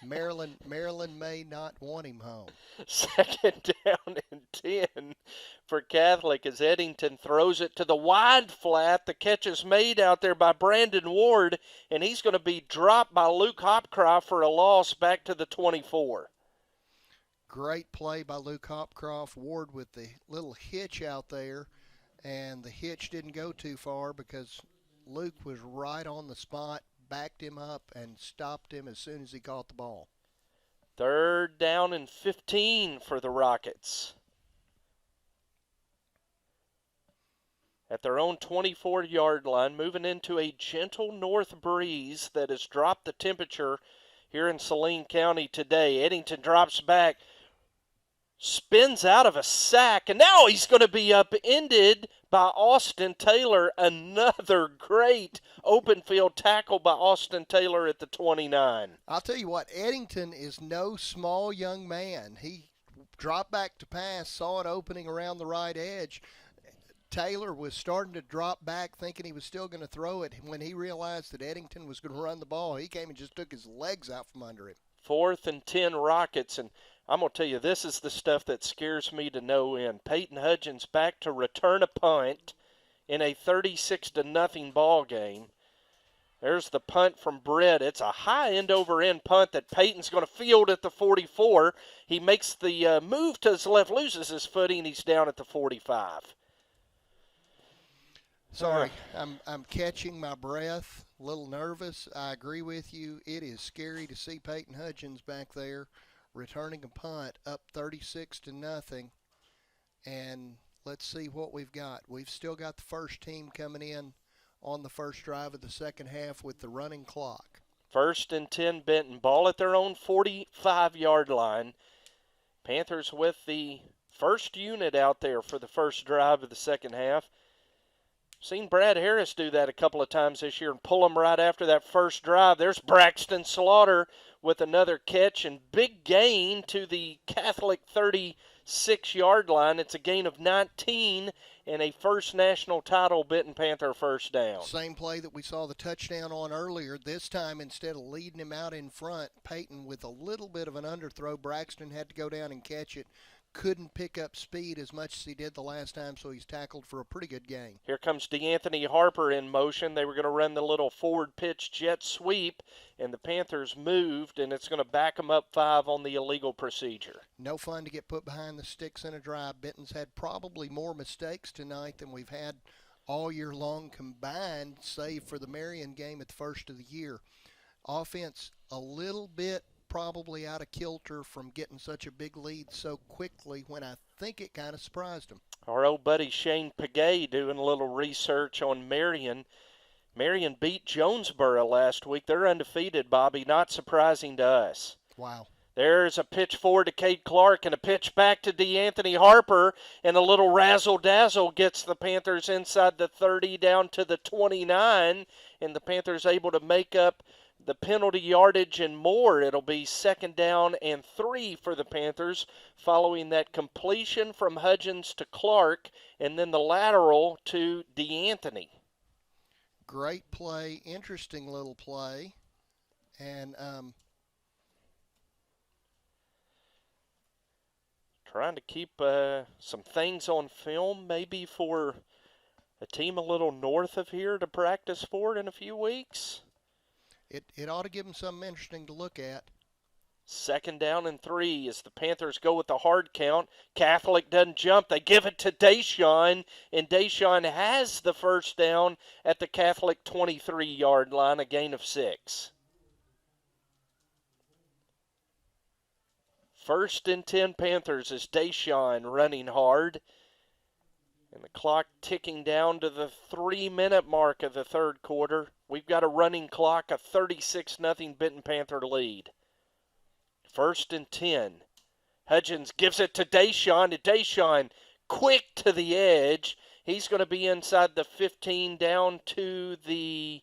Maryland may not want him home. Second down and 10 for Catholic as Eddington throws it to the wide flat. The catch is made out there by Brandon Ward, and he's going to be dropped by Luke Hopcroft for a loss back to the 24. Great play by Luke Hopcroft. Ward with the little hitch out there, and the hitch didn't go too far because Luke was right on the spot, backed him up, and stopped him as soon as he caught the ball. Third down and 15 for the Rockets. At their own 24-yard line, moving into a gentle north breeze that has dropped the temperature here in Saline County today. Eddington drops back, spins out of a sack, and now he's going to be upended by Austin Taylor. Another great open field tackle by Austin Taylor at the 29. I'll tell you what, Eddington is no small young man. He dropped back to pass, saw an opening around the right edge. Taylor was starting to drop back thinking he was still going to throw it. When he realized that Eddington was going to run the ball, he came and just took his legs out from under him. 4th and 10 Rockets, and I'm going to tell you, this is the stuff that scares me to no end. Peyton Hudgens back to return a punt in a 36-0 ball game. There's the punt from Britt. It's a high end-over-end punt that Peyton's going to field at the 44. He makes the move to his left, loses his footing, and he's down at the 45. Sorry, I'm catching my breath, a little nervous. I agree with you. It is scary to see Peyton Hudgens back there returning a punt up 36-0. And let's see what we've got. We've still got the first team coming in on the first drive of the second half with the running clock. 1st and 10 Benton. Ball at their own 45-yard line. Panthers with the first unit out there for the first drive of the second half. Seen Brad Harris do that a couple of times this year and pull them right after that first drive. There's Braxton Slaughter with another catch and big gain to the Catholic 36-yard line. It's a gain of 19 and a first national title Benton Panther first down. Same play that we saw the touchdown on earlier. This time, instead of leading him out in front, Peyton with a little bit of an underthrow. Braxton had to go down and catch it. Couldn't pick up speed as much as he did the last time, so he's tackled for a pretty good gain. Here comes DeAnthony Harper in motion. They were going to run the little forward pitch jet sweep, and the Panthers moved, and it's going to back them up 5 on the illegal procedure. No fun to get put behind the sticks in a drive. Benton's had probably more mistakes tonight than we've had all year long combined, save for the Marion game at the first of the year. Offense a little bit probably out of kilter from getting such a big lead so quickly when I think it kind of surprised them. Our old buddy Shane Pagay doing a little research on Marion. Marion beat Jonesboro last week. They're undefeated, Bobby. Not surprising to us. Wow. There's a pitch forward to Cade Clark and a pitch back to DeAnthony Harper, and a little razzle-dazzle gets the Panthers inside the 30 down to the 29, and the Panthers able to make up the penalty yardage and more. It'll be 2nd down and 3 for the Panthers following that completion from Hudgens to Clark and then the lateral to DeAnthony. Great play, interesting little play. And trying to keep some things on film maybe for a team a little north of here to practice for in a few weeks. It ought to give them something interesting to look at. 2nd down and 3 as the Panthers go with the hard count. Catholic doesn't jump. They give it to Deshaun, and Deshaun has the first down at the Catholic 23-yard line, a gain of 6. 1st and 10 Panthers as Deshaun running hard. And the clock ticking down to the 3-minute mark of the third quarter. We've got a running clock, a 36-0 Benton Panther lead. 1st and 10. Hudgens gives it to Deshaun, and Deshaun quick to the edge. He's going to be inside the 15 down to the,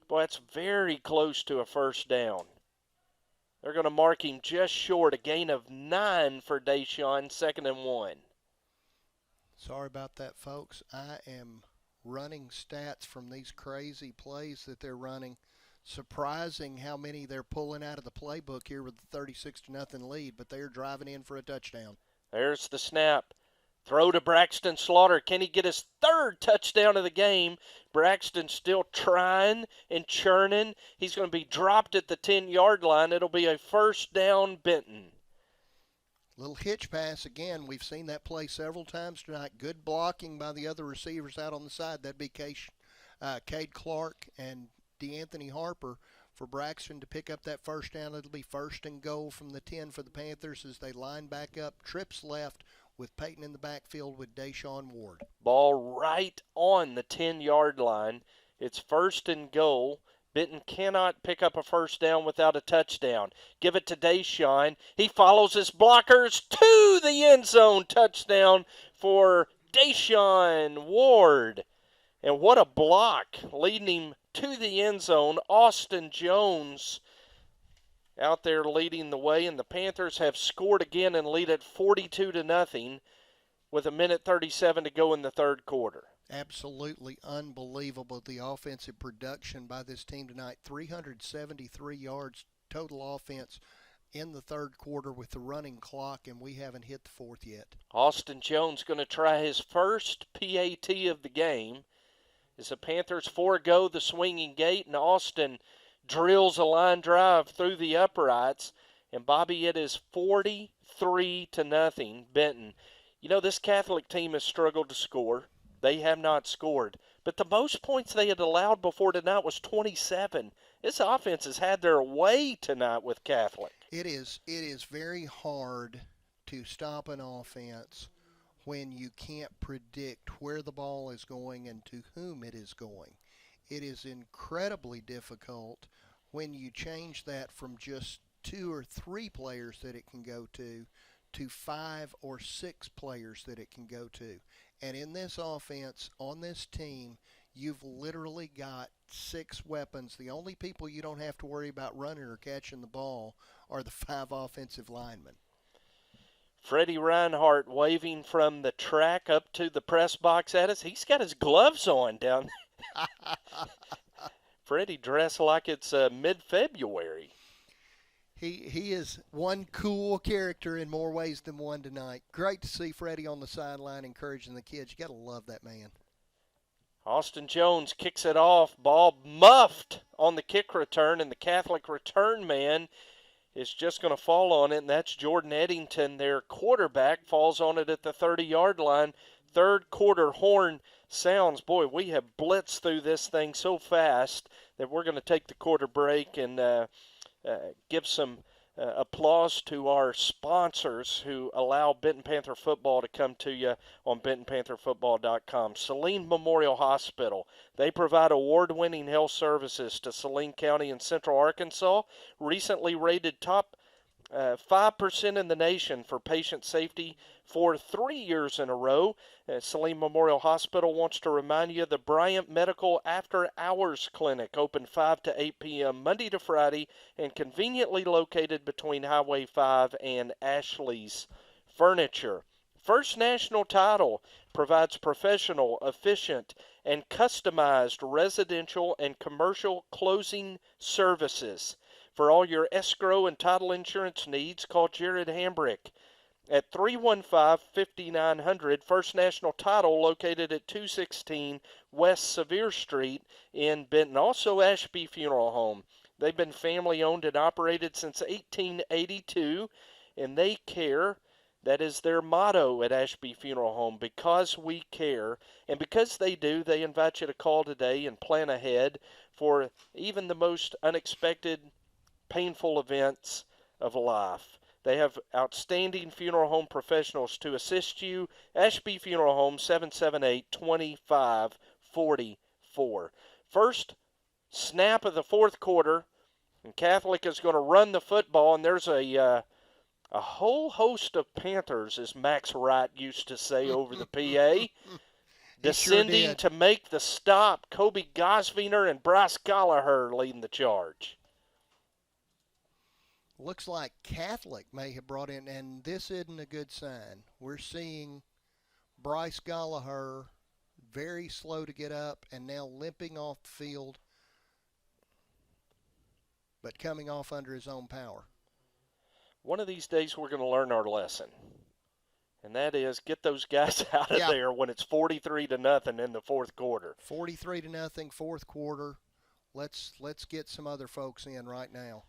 boy, that's very close to a first down. They're going to mark him just short, a gain of 9 for Deshaun, 2nd and 1. Sorry about that, folks. I am running stats from these crazy plays that they're running. Surprising how many they're pulling out of the playbook here with the 36 to nothing lead, but they're driving in for a touchdown. There's the snap. Throw to Braxton Slaughter. Can he get his third touchdown of the game? Braxton still trying and churning. He's going to be dropped at the 10-yard line. It'll be a first down, Benton. Little hitch pass again. We've seen that play several times tonight. Good blocking by the other receivers out on the side. That'd be Cade Clark and DeAnthony Harper for Braxton to pick up that first down. It'll be first and goal from the 10 for the Panthers as they line back up. Trips left with Peyton in the backfield with Deshaun Ward. Ball right on the 10-yard line. It's first and goal. Benton cannot pick up a first down without a touchdown. Give it to Deshaun. He follows his blockers to the end zone. Touchdown for Deshaun Ward. And what a block, leading him to the end zone. Austin Jones out there leading the way, and the Panthers have scored again and lead at 42 to nothing with 1:37 to go in the third quarter. Absolutely unbelievable, the offensive production by this team tonight. 373 yards total offense in the third quarter with the running clock, and we haven't hit the fourth yet. Austin Jones going to try his first PAT of the game as the Panthers forego the swinging gate, and Austin drills a line drive through the uprights. And Bobby, it is 43 to nothing, Benton. You know, this Catholic team has struggled to score. They have not scored. But the most points they had allowed before tonight was 27. This offense has had their way tonight with Catholic. It is very hard to stop an offense when you can't predict where the ball is going and to whom it is going. It is incredibly difficult when you change that from just 2 or 3 players that it can go to 5 or 6 players that it can go to. And in this offense, on this team, you've literally got 6 weapons. The only people you don't have to worry about running or catching the ball are the 5 offensive linemen. Freddie Reinhardt waving from the track up to the press box at us. He's got his gloves on down there. Freddie dressed like it's mid-February. He is one cool character in more ways than one tonight. Great to see Freddie on the sideline encouraging the kids. You got to love that man. Austin Jones kicks it off. Ball muffed on the kick return, and the Catholic return man is just going to fall on it, and that's Jordan Eddington, their quarterback, falls on it at the 30-yard line. Third quarter horn sounds. Boy, we have blitzed through this thing so fast that we're going to take the quarter break and give some applause to our sponsors who allow Benton Panther football to come to you on BentonPantherFootball.com. Saline Memorial Hospital. They provide award-winning health services to Saline County in Central Arkansas. Recently rated top 5% in the nation for patient safety for 3 years in a row. Saline Memorial Hospital wants to remind you of the Bryant Medical After Hours Clinic, open 5 to 8 p.m. Monday to Friday, and conveniently located between Highway 5 and Ashley's Furniture. First National Title provides professional, efficient, and customized residential and commercial closing services. For all your escrow and title insurance needs, call Jared Hambrick at 315-5900. First National Title, located at 216 West Sevier Street in Benton. Also, Ashby Funeral Home. They've been family-owned and operated since 1882, and they care. That is their motto at Ashby Funeral Home, because we care. And because they do, they invite you to call today and plan ahead for even the most unexpected, painful events of life. They have outstanding funeral home professionals to assist you. Ashby Funeral Home, 778-2544. First snap of the fourth quarter, and Catholic is going to run the football, and there's a whole host of Panthers, as Max Wright used to say over the PA, descending sure to make the stop. Kobe Gosviner and Bryce Gallagher leading the charge. Looks like Catholic may have brought in, and this isn't a good sign. We're seeing Bryce Gallagher, very slow to get up and now limping off the field, but coming off under his own power. One of these days we're going to learn our lesson. And that is get those guys out of there when it's 43-0 in the fourth quarter. 43-0, fourth quarter. Let's get some other folks in right now.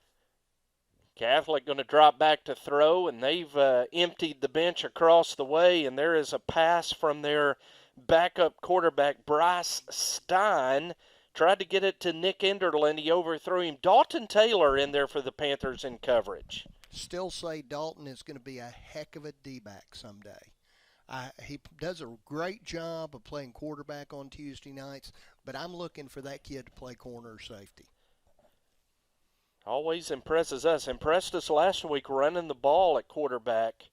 Catholic going to drop back to throw, and they've emptied the bench across the way, and there is a pass from their backup quarterback, Bryce Stein. Tried to get it to Nick Enderlin. He overthrew him. Dalton Taylor in there for the Panthers in coverage. Still say Dalton is going to be a heck of a D-back someday. He does a great job of playing quarterback on Tuesday nights, but I'm looking for that kid to play corner or safety. Always impresses us. Impressed us last week running the ball at quarterback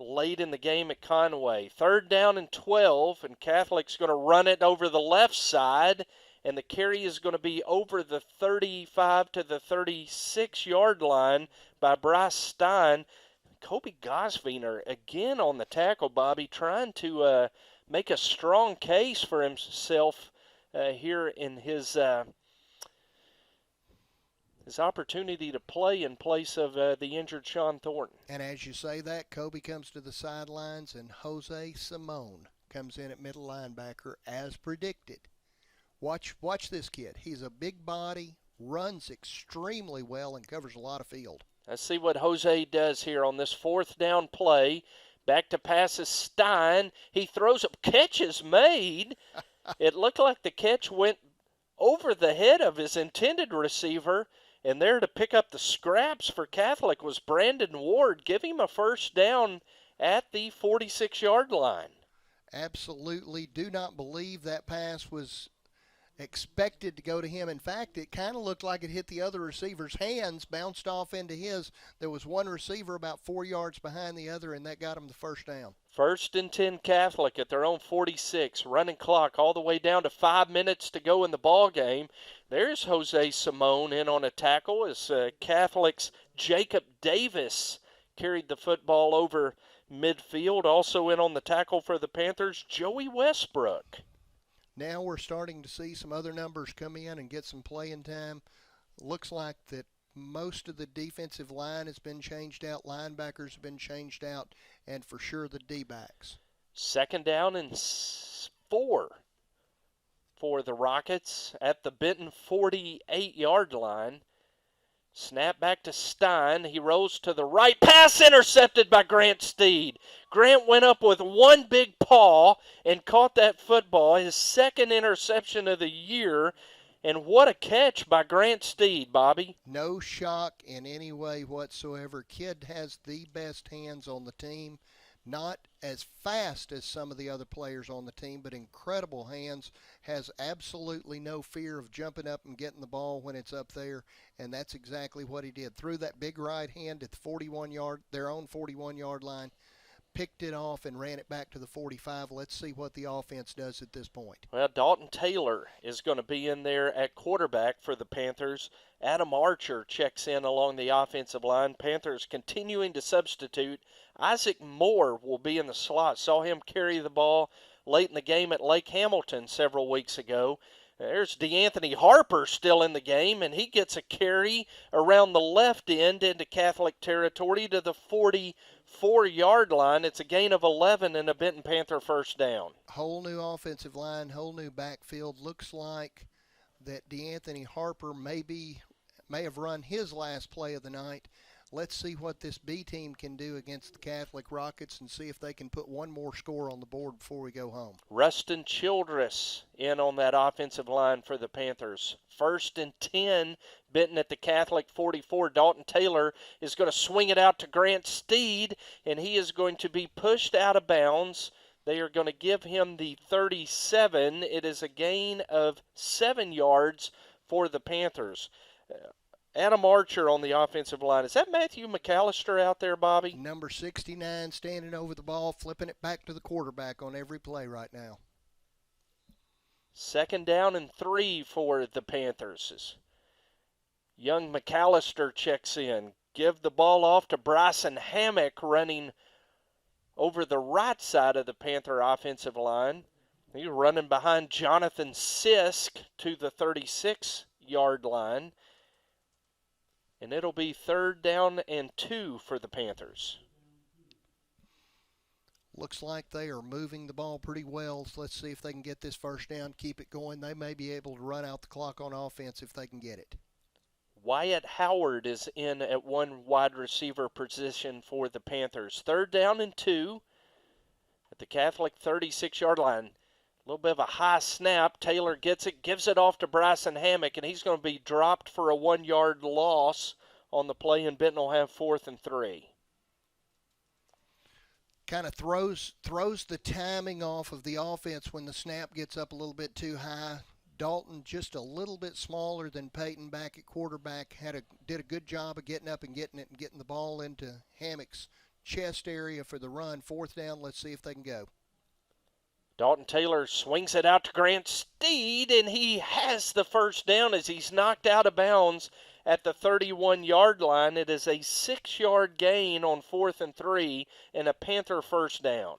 late in the game at Conway. 3rd down and 12, and Catholic's going to run it over the left side, and the carry is going to be over the 35 to the 36-yard line by Bryce Stein. Kobe Gosviner again on the tackle, Bobby, trying to make a strong case for himself here in his opportunity to play in place of the injured Sean Thornton. And as you say that, Kobe comes to the sidelines, and Jose Simone comes in at middle linebacker as predicted. Watch this kid. He's a big body, runs extremely well, and covers a lot of field. Let's see what Jose does here on this 4th down play. Back to passes Stein. He throws up. Catch is made. It looked like the catch went over the head of his intended receiver. And there to pick up the scraps for Catholic was Brandon Ward. Give him a 1st down at the 46-yard line. Absolutely do not believe that pass was expected to go to him. In fact, it kind of looked like it hit the other receiver's hands, bounced off into his. There was one receiver about 4 yards behind the other, and that got him the 1st down. 1st and 10 Catholic at their own 46. Running clock all the way down to 5 minutes to go in the ball game. There's Jose Simone in on a tackle as Catholic's Jacob Davis carried the football over midfield. Also in on the tackle for the Panthers, Joey Westbrook. Now we're starting to see some other numbers come in and get some playing time. Looks like that most of the defensive line has been changed out, linebackers have been changed out, and for sure the D-backs. 2nd down and 4 for the Rockets at the Benton 48-yard line. Snap back to Stein. He rolls to the right. Pass intercepted by Grant Steed. Grant went up with one big paw and caught that football. His 2nd interception of the year. And what a catch by Grant Steed, Bobby. No shock in any way whatsoever. Kid has the best hands on the team. Not as fast as some of the other players on the team, but incredible hands. Has absolutely no fear of jumping up and getting the ball when it's up there, and that's exactly what he did. Threw that big right hand at the their own 41-yard line, picked it off and ran it back to the 45. Let's see what the offense does at this point. Well, Dalton Taylor is going to be in there at quarterback for the Panthers. Adam Archer checks in along the offensive line. Panthers continuing to substitute. Isaac Moore will be in the slot. Saw him carry the ball late in the game at Lake Hamilton several weeks ago. There's DeAnthony Harper still in the game, and he gets a carry around the left end into Catholic territory to the 44-yard line. It's a gain of 11 and a Benton Panther 1st down. Whole new offensive line, whole new backfield. Looks like that DeAnthony Harper may have run his last play of the night. Let's see what this B team can do against the Catholic Rockets and see if they can put one more score on the board before we go home. Rustin Childress in on that offensive line for the Panthers. 1st and 10, Benton at the Catholic 44. Dalton Taylor is going to swing it out to Grant Steed, and he is going to be pushed out of bounds. They are going to give him the 37. It is a gain of 7 yards for the Panthers. Adam Archer on the offensive line. Is that Matthew McAllister out there, Bobby? Number 69 standing over the ball, flipping it back to the quarterback on every play right now. 2nd down and 3 for the Panthers. Young McAllister checks in. Give the ball off to Bryson Hammock running Over the right side of the Panther offensive line, he's running behind Jonathan Sisk to the 36-yard line. And it'll be 3rd down and 2 for the Panthers. Looks like they are moving the ball pretty well. So let's see if they can get this first down, keep it going. They may be able to run out the clock on offense if they can get it. Wyatt Howard is in at one wide receiver position for the Panthers. 3rd down and 2 at the Catholic 36-yard line. A little bit of a high snap. Taylor gets it, gives it off to Bryson Hammock, and he's going to be dropped for a 1-yard loss on the play, and Benton will have 4th and 3. Kind of throws the timing off of the offense when the snap gets up a little bit too high. Dalton, just a little bit smaller than Peyton back at quarterback, did a good job of getting up and getting it and getting the ball into Hammock's chest area for the run. 4th down, let's see if they can go. Dalton Taylor swings it out to Grant Steed, and he has the first down as he's knocked out of bounds at the 31-yard line. It is a 6-yard gain on 4th and 3 and a Panther first down.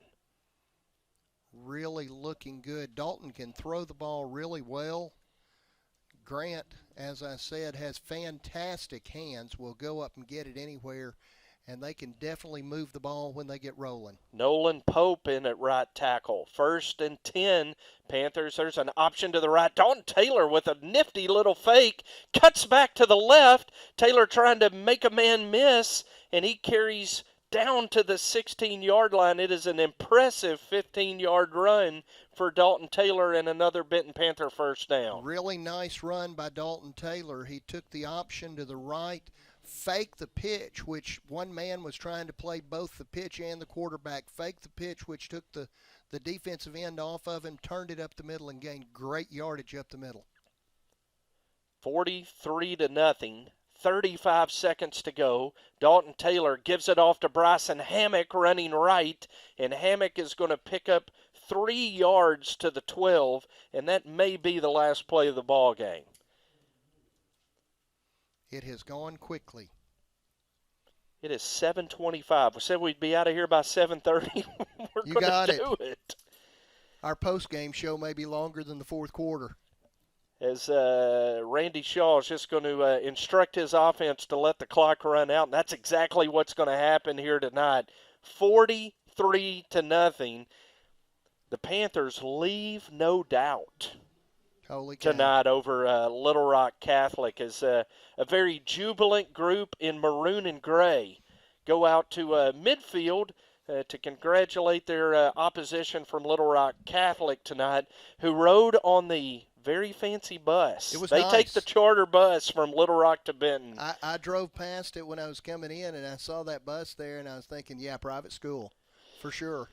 Really looking good. Dalton can throw the ball really well. Grant, as I said, has fantastic hands, will go up and get it anywhere, and they can definitely move the ball when they get rolling. Nolan Pope in at right tackle. 1st and 10, Panthers. There's an option to the right. Dalton Taylor with a nifty little fake. Cuts back to the left. Taylor trying to make a man miss, and he carries down to the 16-yard line. It is an impressive 15-yard run for Dalton Taylor and another Benton Panther first down. Really nice run by Dalton Taylor. He took the option to the right, faked the pitch, which one man was trying to play both the pitch and the quarterback. Faked the pitch, which took the defensive end off of him, turned it up the middle, and gained great yardage up the middle. 43-0. 35 seconds to go. Dalton Taylor gives it off to Bryson Hammock running right, and Hammock is going to pick up 3 yards to the 12, and that may be the last play of the ball game. It has gone quickly. It is 7:25. We said we'd be out of here by 7:30. We're going to do it. Our post-game show may be longer than the fourth quarter. As Randy Shaw is just going to instruct his offense to let the clock run out, and that's exactly what's going to happen here tonight. 43-0. The Panthers leave no doubt tonight over Little Rock Catholic, as a very jubilant group in maroon and gray go out to midfield to congratulate their opposition from Little Rock Catholic tonight, who rode on the very fancy bus. They nice. Take the charter bus from Little Rock to Benton. I drove past it when I was coming in, and I saw that bus there, and I was thinking, yeah, private school, for sure.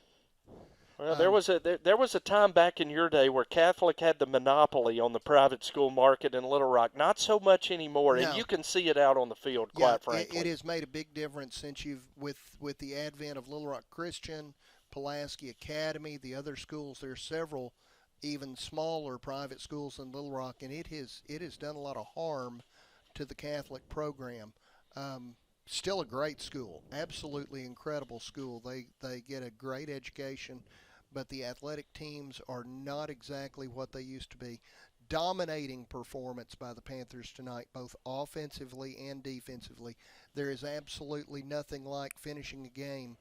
Well, there was a time back in your day where Catholic had the monopoly on the private school market in Little Rock. Not so much anymore, and you can see it out on the field, quite frankly. It has made a big difference since with the advent of Little Rock Christian, Pulaski Academy, the other schools. There are several even smaller private schools in Little Rock, and it has done a lot of harm to the Catholic program. Still a great school, absolutely incredible school. They get a great education, but the athletic teams are not exactly what they used to be. Dominating performance by the Panthers tonight, both offensively and defensively. There is absolutely nothing like finishing a game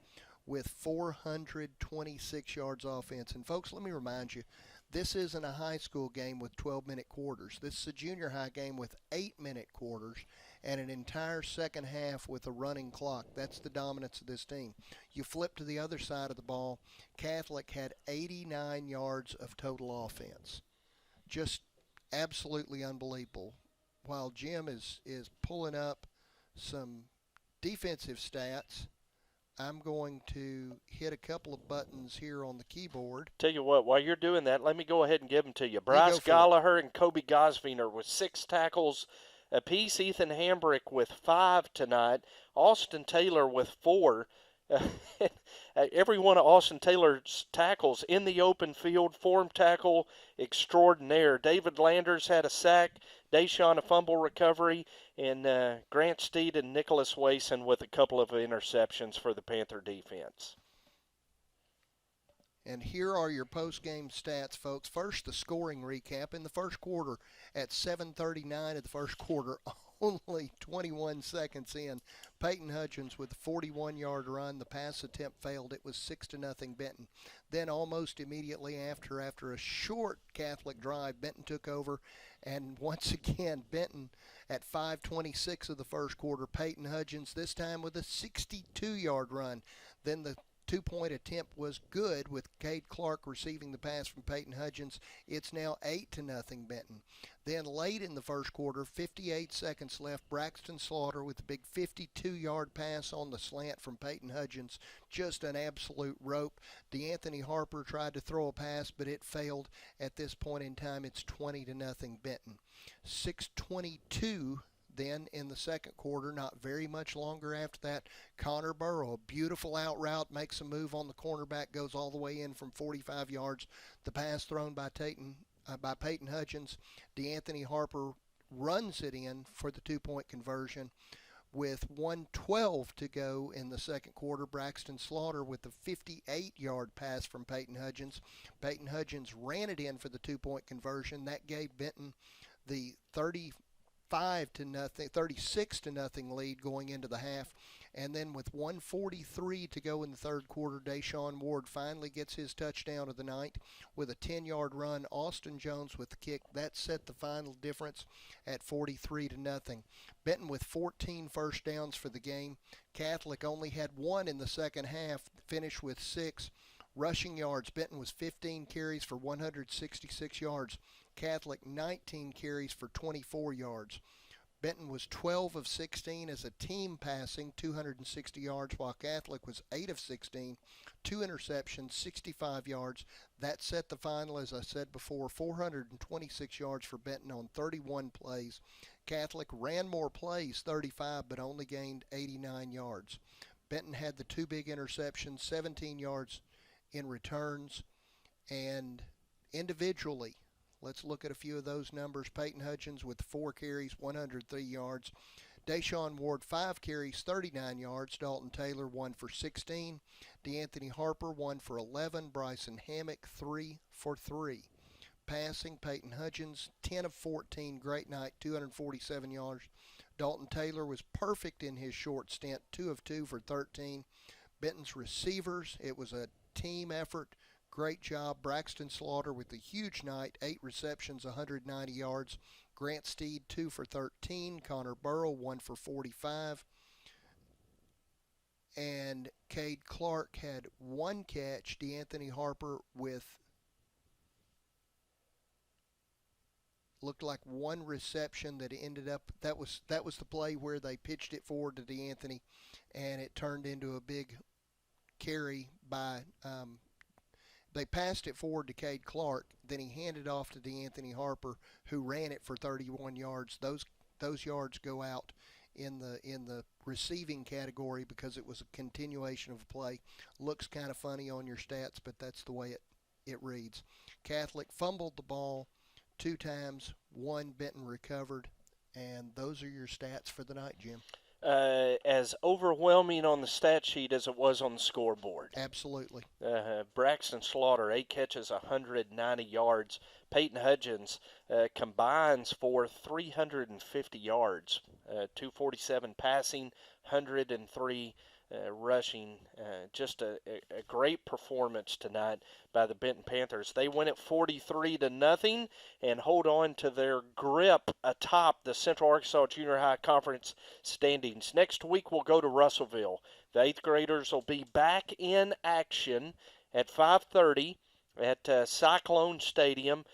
with 426 yards offense. And folks, let me remind you, this isn't a high school game with 12-minute quarters. This is a junior high game with 8-minute quarters and an entire second half with a running clock. That's the dominance of this team. You flip to the other side of the ball, Catholic had 89 yards of total offense. Just absolutely unbelievable. While Jim is pulling up some defensive stats, I'm going to hit a couple of buttons here on the keyboard. Tell you what, while you're doing that, let me go ahead and give them to you. Bryce Gallagher and Kobe Gosviner with 6 tackles apiece. Ethan Hambrick with 5 tonight. Austin Taylor with 4. Every one of Austin Taylor's tackles in the open field, form tackle extraordinaire. David Landers had a sack, Deshaun a fumble recovery, and Grant Steed and Nicholas Wason with a couple of interceptions for the Panther defense. And here are your post-game stats, folks. First, the scoring recap. In the first quarter, at 7:39 of the first quarter, only 21 seconds in, Peyton Hudgens with a 41-yard run. The pass attempt failed. It was 6-0 Benton. Then almost immediately after a short Catholic drive, Benton took over. And once again, Benton at 5:26 of the first quarter, Peyton Hudgens, this time with a 62-yard run. Then the two-point attempt was good with Cade Clark receiving the pass from Peyton Hudgens. It's now 8-0 Benton. Then late in the first quarter, 58 seconds left, Braxton Slaughter with a big 52-yard pass on the slant from Peyton Hudgens. Just an absolute rope. DeAnthony Harper tried to throw a pass, but it failed. At this point in time, it's 20-0 Benton. 6:22 then in the second quarter, not very much longer after that, Connor Burrow, a beautiful out route, makes a move on the cornerback, goes all the way in from 45 yards. The pass thrown by Peyton Hudgens. DeAnthony Harper runs it in for the two-point conversion. With 1:12 to go in the second quarter, Braxton Slaughter with the 58-yard pass from Peyton Hudgens. Peyton Hudgens ran it in for the two-point conversion. That gave Benton the 36-0 lead going into the half. And then with 1:43 to go in the third quarter, Deshaun Ward finally gets his touchdown of the night with a 10-yard run. Austin Jones with the kick. That set the final difference at 43-0. Benton with 14 first downs for the game. Catholic only had one in the second half, finished with 6. Rushing yards, Benton was 15 carries for 166 yards. Catholic 19 carries for 24 yards. Benton was 12 of 16 as a team passing, 260 yards, while Catholic was 8 of 16, 2 interceptions, 65 yards. That set the final, as I said before, 426 yards for Benton on 31 plays. Catholic ran more plays, 35, but only gained 89 yards. Benton had the 2 big interceptions, 17 yards in returns, and individually, let's look at a few of those numbers. Peyton Hudgens with 4 carries, 103 yards. Deshaun Ward, 5 carries, 39 yards. Dalton Taylor, 1 for 16. DeAnthony Harper, 1 for 11. Bryson Hammock, 3 for 3. Passing, Peyton Hudgens, 10 of 14. Great night, 247 yards. Dalton Taylor was perfect in his short stint, 2 of 2 for 13. Benton's receivers, it was a team effort. Great job. Braxton Slaughter with a huge night, 8 receptions, 190 yards. Grant Steed, 2 for 13. Connor Burrow, 1 for 45. And Cade Clark had 1 catch. DeAnthony Harper with looked like 1 reception that ended up that was the play where they pitched it forward to DeAnthony, and it turned into a big carry by they passed it forward to Cade Clark, then he handed off to DeAnthony Harper, who ran it for 31 yards. Those yards go out in the receiving category because it was a continuation of a play. Looks kind of funny on your stats, but that's the way it reads. Catholic fumbled the ball 2 times, 1 Benton recovered, and those are your stats for the night, Jim. As overwhelming on the stat sheet as it was on the scoreboard. Absolutely. Braxton Slaughter, 8 catches, 190 yards. Peyton Hudgens combines for 350 yards, 247 passing, 103 rushing. Just a great performance tonight by the Benton Panthers. They win it 43-0 and hold on to their grip atop the Central Arkansas Junior High Conference standings. Next week we'll go to Russellville. The 8th graders will be back in action at 5:30 at Cyclone Stadium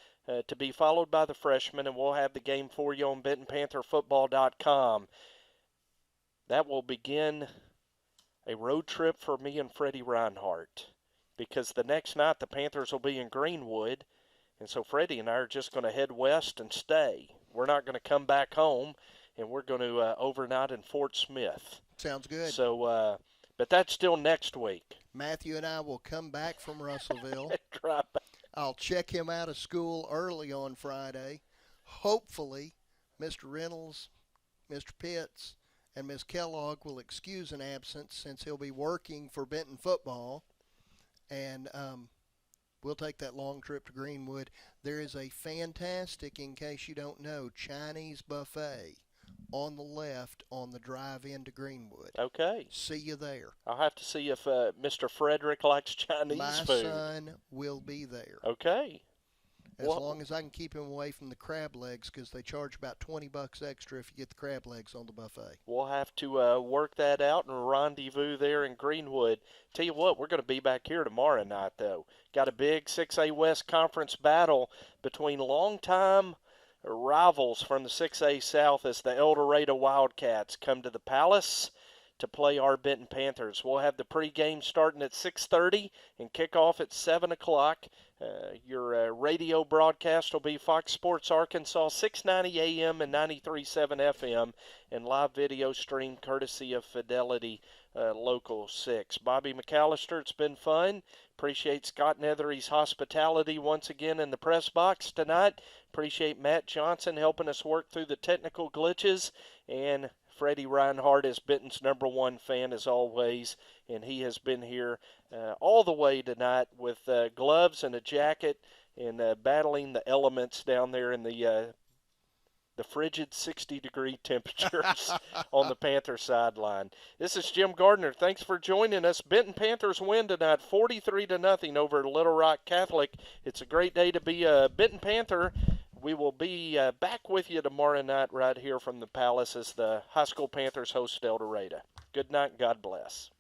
to be followed by the freshmen, and we'll have the game for you on BentonPantherFootball.com. That will begin a road trip for me and Freddie Reinhardt, because the next night the Panthers will be in Greenwood, and so Freddie and I are just going to head west and stay. We're not going to come back home, and we're going to overnight in Fort Smith. Sounds good. So, but that's still next week. Matthew and I will come back from Russellville. Right. I'll check him out of school early on Friday. Hopefully, Mr. Reynolds, Mr. Pitts, and Ms. Kellogg will excuse an absence since he'll be working for Benton football. And We'll take that long trip to Greenwood. There is a fantastic, in case you don't know, Chinese buffet on the left on the drive into Greenwood. Okay. See you there. I'll have to see if Mr. Frederick likes Chinese My food. son will be there. Okay. As Well, long as I can keep him away from the crab legs, because they charge about $20 extra if you get the crab legs on the buffet. we'll have to work that out and rendezvous there in Greenwood. Tell you what, we're going to be back here tomorrow night, though. Got a big 6A West Conference battle between longtime rivals from the 6A South as the El Dorado Wildcats come to the Palace to play our Benton Panthers. We'll have the pregame starting at 6:30 and kickoff at 7 o'clock. Your radio broadcast will be Fox Sports Arkansas, 690 AM and 93.7 FM, and live video stream courtesy of Fidelity Local 6. Bobby McAllister, it's been fun. Appreciate Scott Nethery's hospitality once again in the press box tonight. Appreciate Matt Johnson helping us work through the technical glitches, and Freddie Reinhardt is Benton's #1 fan as always, and he has been here all the way tonight with gloves and a jacket and battling the elements down there in the frigid 60-degree temperatures on the Panther sideline. This is Jim Gardner. Thanks for joining us. Benton Panthers win tonight 43-0 over Little Rock Catholic. It's a great day to be a Benton Panther. We will be back with you tomorrow night right here from the Palace as the High School Panthers host El Dorado. Good night and God bless.